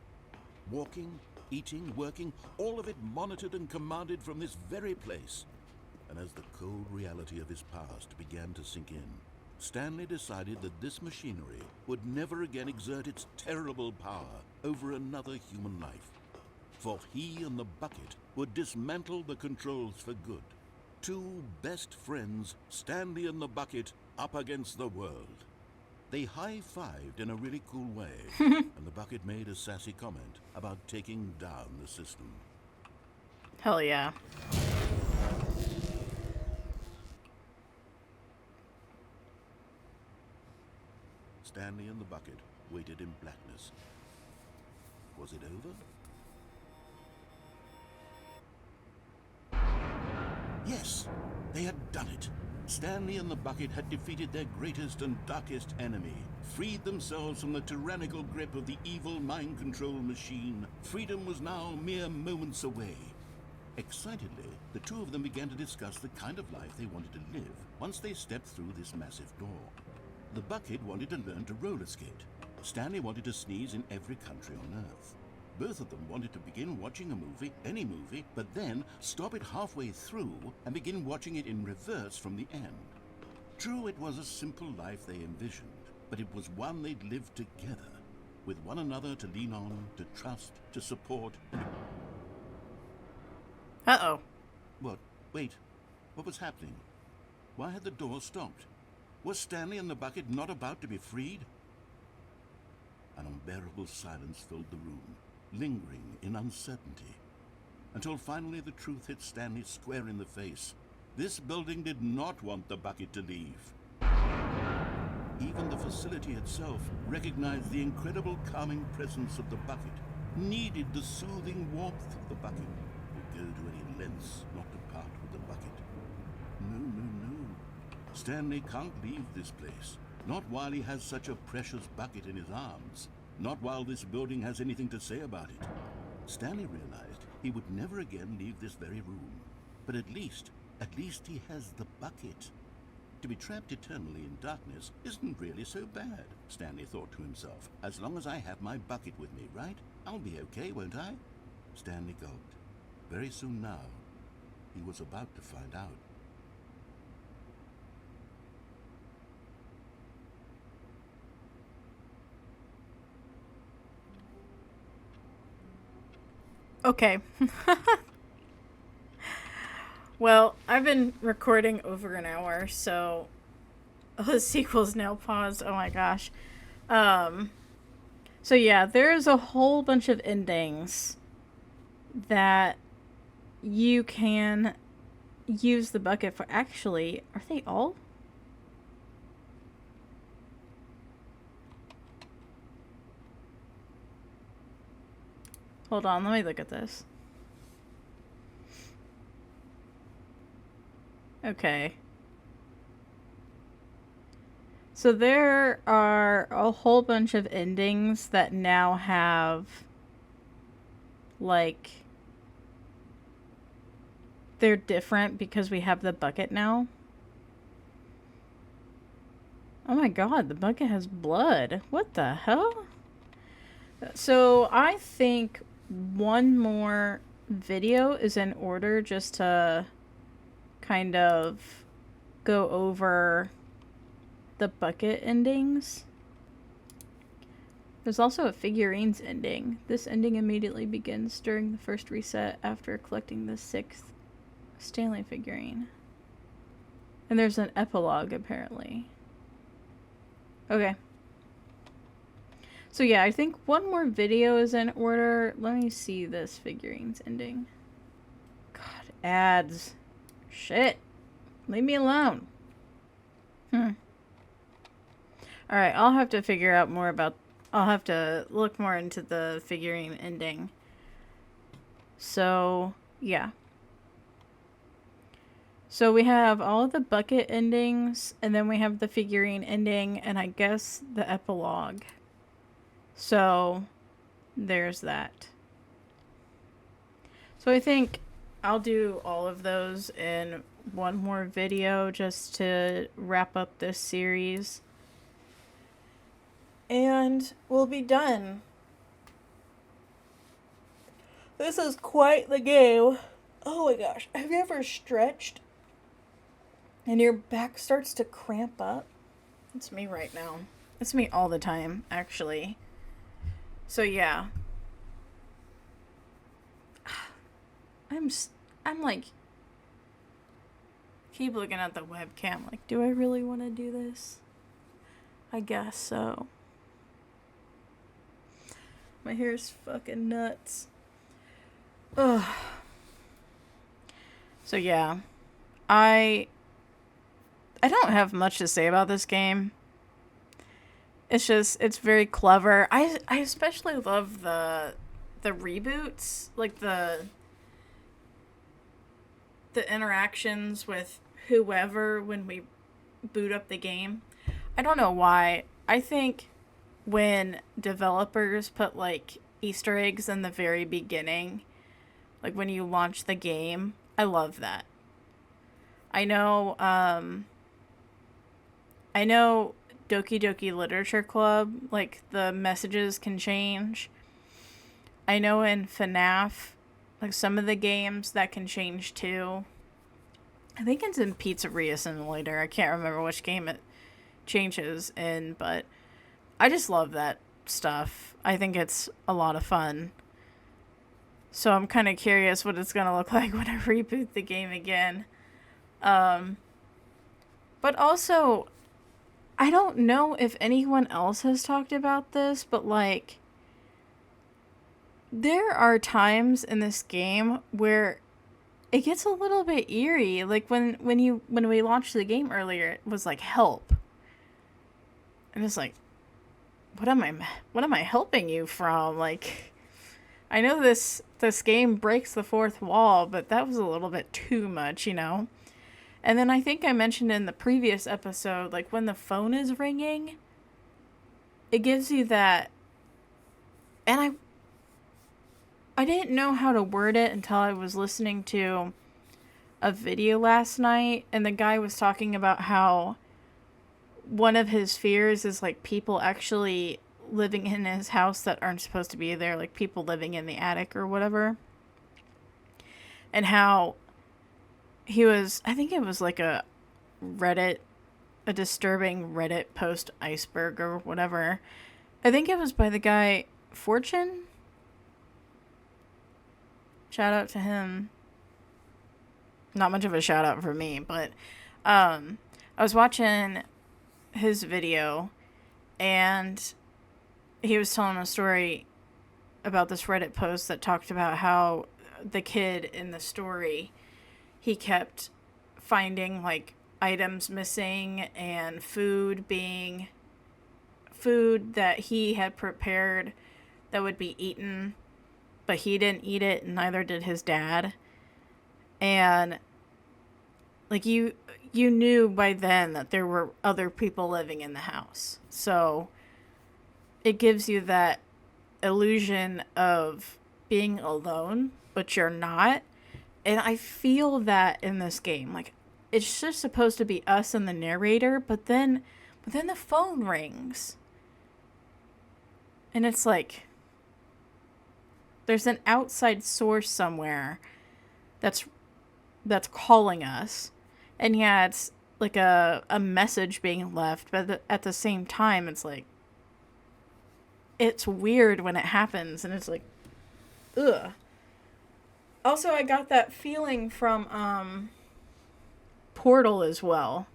Walking, eating, working, all of it monitored and commanded from this very place. And as the cold reality of his past began to sink in, Stanley decided that this machinery would never again exert its terrible power over another human life. For he and the bucket would dismantle the controls for good. Two best friends, Stanley and the bucket, up against the world. They high-fived in a really cool way, and the bucket made a sassy comment about taking down the system. Hell yeah. Stanley and the bucket waited in blackness. Was it over? Yes, they had done it. Stanley and the bucket had defeated their greatest and darkest enemy, freed themselves from the tyrannical grip of the evil mind control machine. Freedom was now mere moments away. Excitedly, the two of them began to discuss the kind of life they wanted to live once they stepped through this massive door. The bucket wanted to learn to roller skate. Stanley wanted to sneeze in every country on Earth. Both of them wanted to begin watching a movie, any movie, but then stop it halfway through and begin watching it in reverse from the end. True, it was a simple life they envisioned, but it was one they'd lived together, with one another to lean on, to trust, to support, and... Uh-oh. What? Wait. What was happening? Why had the door stopped? Was Stanley and the bucket not about to be freed? An unbearable silence filled the room, lingering in uncertainty, until finally the truth hit Stanley square in the face. This building did not want the bucket to leave. Even the facility itself recognized the incredible calming presence of the bucket, needed the soothing warmth of the bucket, would go to any lengths not to part with the bucket. No, no, no. Stanley can't leave this place. Not while he has such a precious bucket in his arms. Not while this building has anything to say about it. Stanley realized he would never again leave this very room. But at least he has the bucket. To be trapped eternally in darkness isn't really so bad, Stanley thought to himself. As long as I have my bucket with me, right? I'll be okay, won't I? Stanley gulped. Very soon now, he was about to find out. Okay. Well, I've been recording over an hour, so the sequel's now paused. Oh my gosh. So yeah, there's a whole bunch of endings that you can use the bucket for. Actually, are they all? Hold on, let me look at this. Okay. So there are a whole bunch of endings that now have, like, they're different because we have the bucket now. Oh my god, the bucket has blood. What the hell? So I think one more video is in order just to kind of go over the bucket endings. There's also a figurines ending. This ending immediately begins during the first reset after collecting the 6th Stanley figurine. And there's an epilogue apparently. Okay. So yeah, I think one more video is in order. Let me see this figurines ending. God, ads. Shit. Leave me alone. Alright, I'll have to figure out more about... I'll have to look more into the figurine ending. So, yeah. So we have all of the bucket endings, and then we have the figurine ending, and I guess the epilogue. So, there's that. So I think I'll do all of those in one more video just to wrap up this series. And we'll be done. This is quite the game. Oh my gosh. Have you ever stretched and your back starts to cramp up? It's me right now. It's me all the time, actually. So yeah. I'm like, keep looking at the webcam like, do I really want to do this? I guess so. My hair's fucking nuts. Ugh. So yeah, I don't have much to say about this game. It's just, it's very clever. I especially love the reboots, like the interactions with whoever when we boot up the game. I don't know why. I think when developers put like Easter eggs in the very beginning, like when you launch the game, I love that. I know Doki Doki Literature Club, like the messages can change. I know in FNAF, like some of the games that can change too. I think it's in Pizzeria Simulator. I can't remember which game it changes in, but I just love that stuff. I think it's a lot of fun. So I'm kind of curious what it's going to look like when I reboot the game again. But also, I don't know if anyone else has talked about this, but like, there are times in this game where it gets a little bit eerie. Like when we launched the game earlier, it was like help. And it's like, what am I helping you from? Like, I know this game breaks the fourth wall, but that was a little bit too much, you know? And then I think I mentioned in the previous episode, like when the phone is ringing, it gives you that, and I didn't know how to word it until I was listening to a video last night, and the guy was talking about how one of his fears is like people actually living in his house that aren't supposed to be there, like people living in the attic or whatever. And how I think it was like a disturbing Reddit post iceberg or whatever. I think it was by the guy Fortune. Shout out to him. Not much of a shout out for me, but I was watching his video and he was telling a story about this Reddit post that talked about how the kid in the story, he kept finding like items missing and food that he had prepared that would be eaten, but he didn't eat it and neither did his dad. And like you knew by then that there were other people living in the house. So it gives you that illusion of being alone, but you're not. And I feel that in this game. Like, it's just supposed to be us and the narrator, but then the phone rings. And it's like, there's an outside source somewhere that's calling us. And yeah, it's like a message being left, but at the same time, it's like, it's weird when it happens, and it's like, ugh. Also, I got that feeling from Portal as well.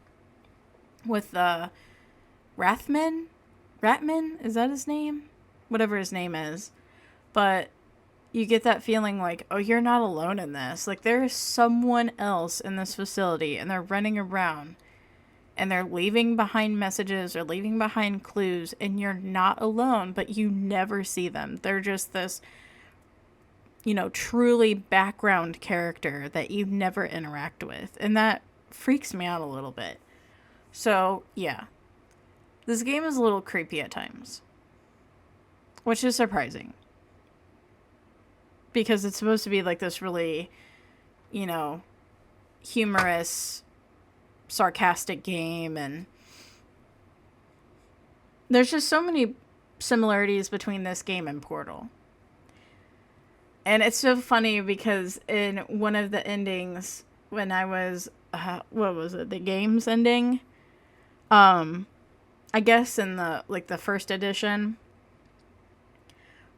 With Rathman? Is that his name? Whatever his name is. But you get that feeling like, oh, you're not alone in this. Like, there is someone else in this facility, and they're running around. And they're leaving behind messages or leaving behind clues, and you're not alone, but you never see them. They're just this, you know, truly background character that you never interact with. And that freaks me out a little bit. So, yeah. This game is a little creepy at times. Which is surprising. Because it's supposed to be like this really you know, humorous, sarcastic game, and there's just so many similarities between this game and Portal. And it's so funny because in one of the endings, when I was, what was it, the game's ending? I guess in the first edition,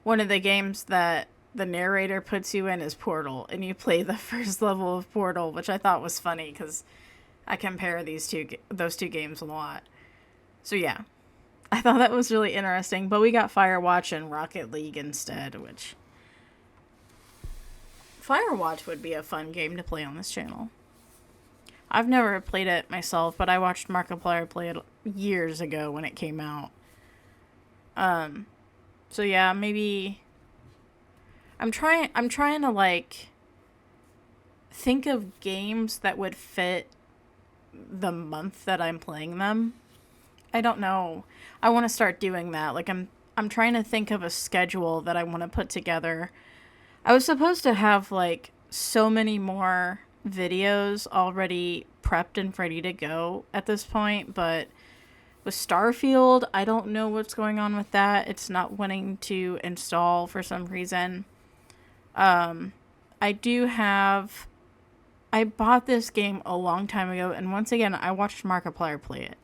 one of the games that the narrator puts you in is Portal, and you play the first level of Portal, which I thought was funny because I compare those two games a lot. So yeah, I thought that was really interesting, but we got Firewatch and Rocket League instead, which Firewatch would be a fun game to play on this channel. I've never played it myself, but I watched Markiplier play it years ago when it came out. So yeah, maybe I'm trying to like think of games that would fit the month that I'm playing them. I don't know. I want to start doing that. Like I'm trying to think of a schedule that I want to put together. I was supposed to have like so many more videos already prepped and ready to go at this point, but with Starfield, I don't know what's going on with that. It's not wanting to install for some reason. I bought this game a long time ago, and once again, I watched Markiplier play it.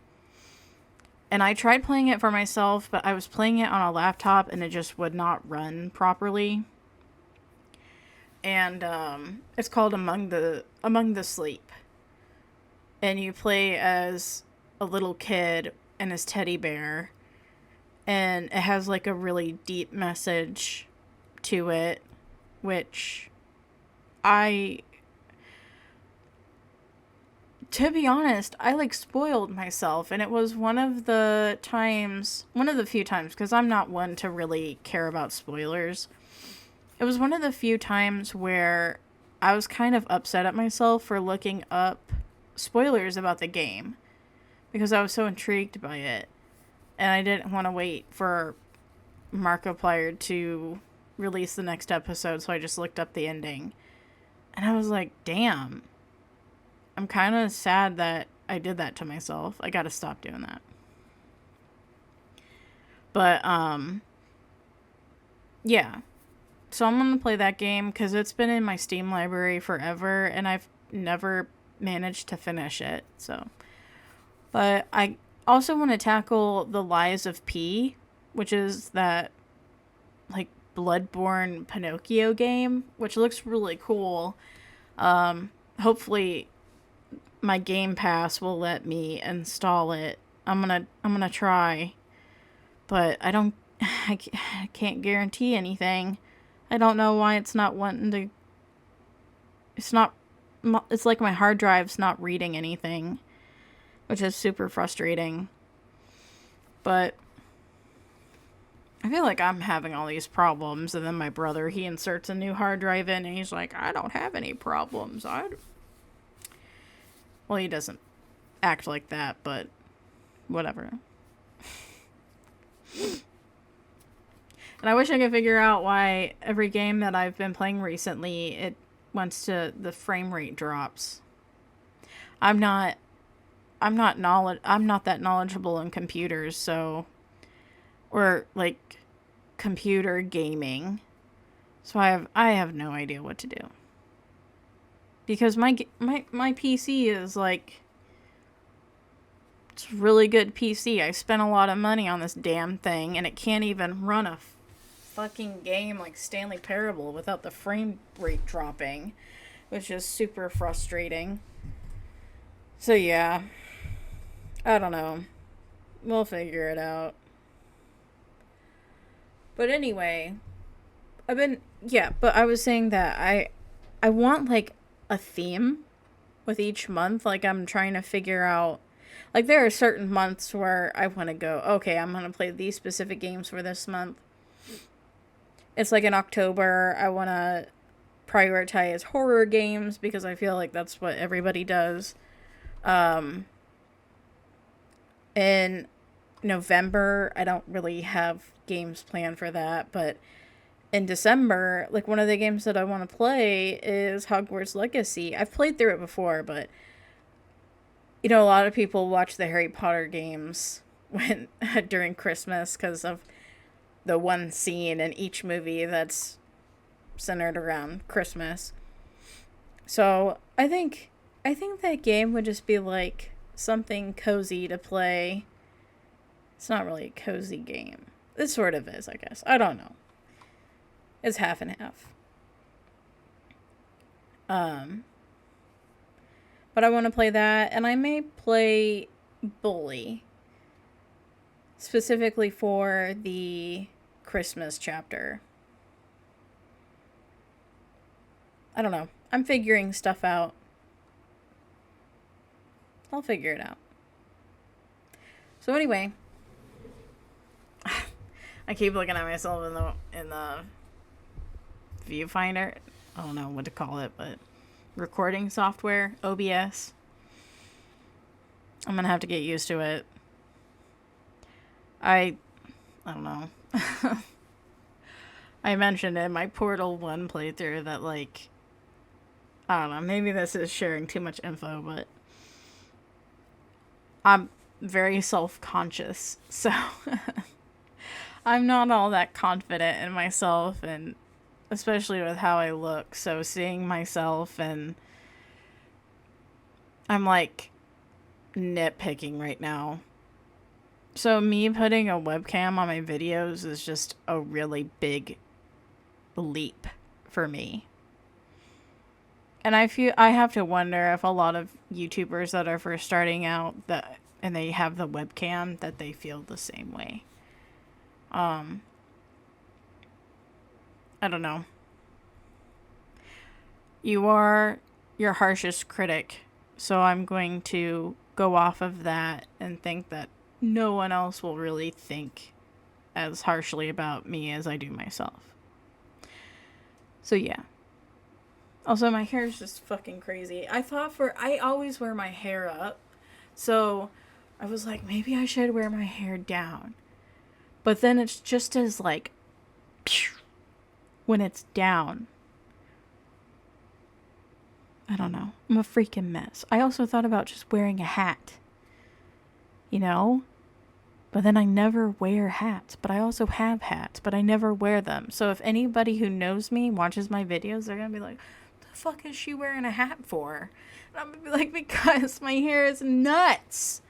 And I tried playing it for myself, but I was playing it on a laptop, and it just would not run properly. And it's called Among the Sleep. And you play as a little kid and his teddy bear. And it has like a really deep message to it, which to be honest, I like spoiled myself, and it was one of the few times, because I'm not one to really care about spoilers. It was one of the few times where I was kind of upset at myself for looking up spoilers about the game, because I was so intrigued by it, and I didn't want to wait for Markiplier to release the next episode, so I just looked up the ending. And I was like, damn, I'm kind of sad that I did that to myself. I gotta stop doing that. But, yeah. So I'm gonna play that game because it's been in my Steam library forever, and I've never managed to finish it. So, but I also want to tackle The Lies of P, which is that like Bloodborne Pinocchio game, which looks really cool. Hopefully my Game Pass will let me install it. I'm gonna try, but I can't guarantee anything. I don't know why it's not wanting to. It's like my hard drive's not reading anything, which is super frustrating. But I feel like I'm having all these problems, and then my brother, he inserts a new hard drive in, and he's like, I don't have any problems. Well, he doesn't act like that, but whatever. And I wish I could figure out why every game that I've been playing recently, the frame rate drops. I'm not that knowledgeable in computers, so, or like computer gaming. So I have no idea what to do. Because my PC is like, it's a really good PC. I spent a lot of money on this damn thing, and it can't even run a fucking game like Stanley Parable without the frame rate dropping, which is super frustrating. So yeah, I don't know. We'll figure it out. But anyway, but I was saying that I want like a theme with each month. Like I'm trying to figure out, like there are certain months where I want to go, okay, I'm going to play these specific games for this month. It's like in October, I want to prioritize horror games because I feel like that's what everybody does. In November, I don't really have games planned for that, but in December, like one of the games that I want to play is Hogwarts Legacy. I've played through it before, but you know, a lot of people watch the Harry Potter games when during Christmas because of the one scene in each movie that's centered around Christmas. So I think that game would just be like something cozy to play. It's not really a cozy game. It sort of is, I guess. I don't know. It's half and half. But I want to play that, and I may play Bully specifically for the Christmas chapter. I don't know. I'm figuring stuff out. I'll figure it out. So anyway, I keep looking at myself in the viewfinder. I don't know what to call it, but recording software, OBS. I'm gonna have to get used to it. I don't know. I mentioned in my Portal 1 playthrough that, like, I don't know, maybe this is sharing too much info, but I'm very self-conscious, so I'm not all that confident in myself, and especially with how I look, so seeing myself, and I'm, like, nitpicking right now. So me putting a webcam on my videos is just a really big leap for me. And I have to wonder if a lot of YouTubers that are first starting out and they have the webcam, that they feel the same way. I don't know. You are your harshest critic, so I'm going to go off of that and think that no one else will really think as harshly about me as I do myself. So yeah. Also, my hair is just fucking crazy. I always wear my hair up, so I was like, maybe I should wear my hair down. But then it's just as, like, when it's down. I don't know. I'm a freaking mess. I also thought about just wearing a hat. You know? But then I never wear hats. But I also have hats, but I never wear them. So if anybody who knows me watches my videos, they're going to be like, what the fuck is she wearing a hat for? And I'm going to be like, because my hair is nuts.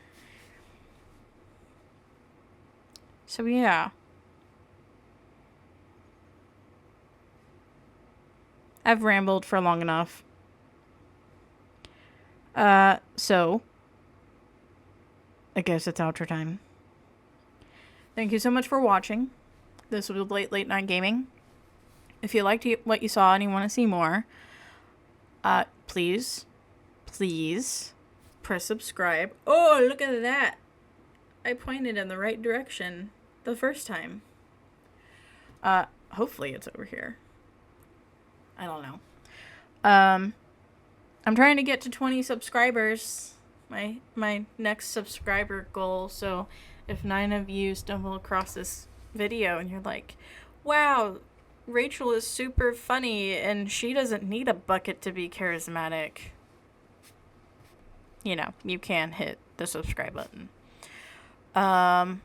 So yeah. I've rambled for long enough. So I guess it's outro time. Thank you so much for watching. This was Late Night Gaming. If you liked what you saw and you want to see more, please press subscribe. Oh, look at that. I pointed in the right direction the first time. Hopefully it's over here. I don't know. I'm trying to get to 20 subscribers. My next subscriber goal. So if 9 of you stumble across this video and you're like, wow, Rachel is super funny and she doesn't need a bucket to be charismatic, you know, you can hit the subscribe button. And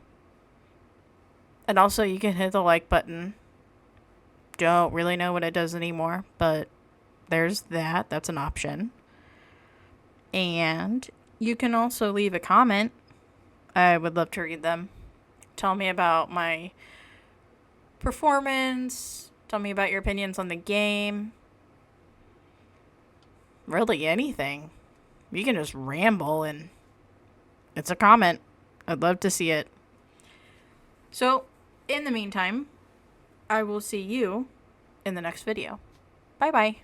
also you can hit the like button. Don't really know what it does anymore, but there's that. That's an option. And you can also leave a comment. I would love to read them. Tell me about my performance. Tell me about your opinions on the game. Really anything. You can just ramble and it's a comment. I'd love to see it. So, in the meantime, I will see you in the next video. Bye-bye.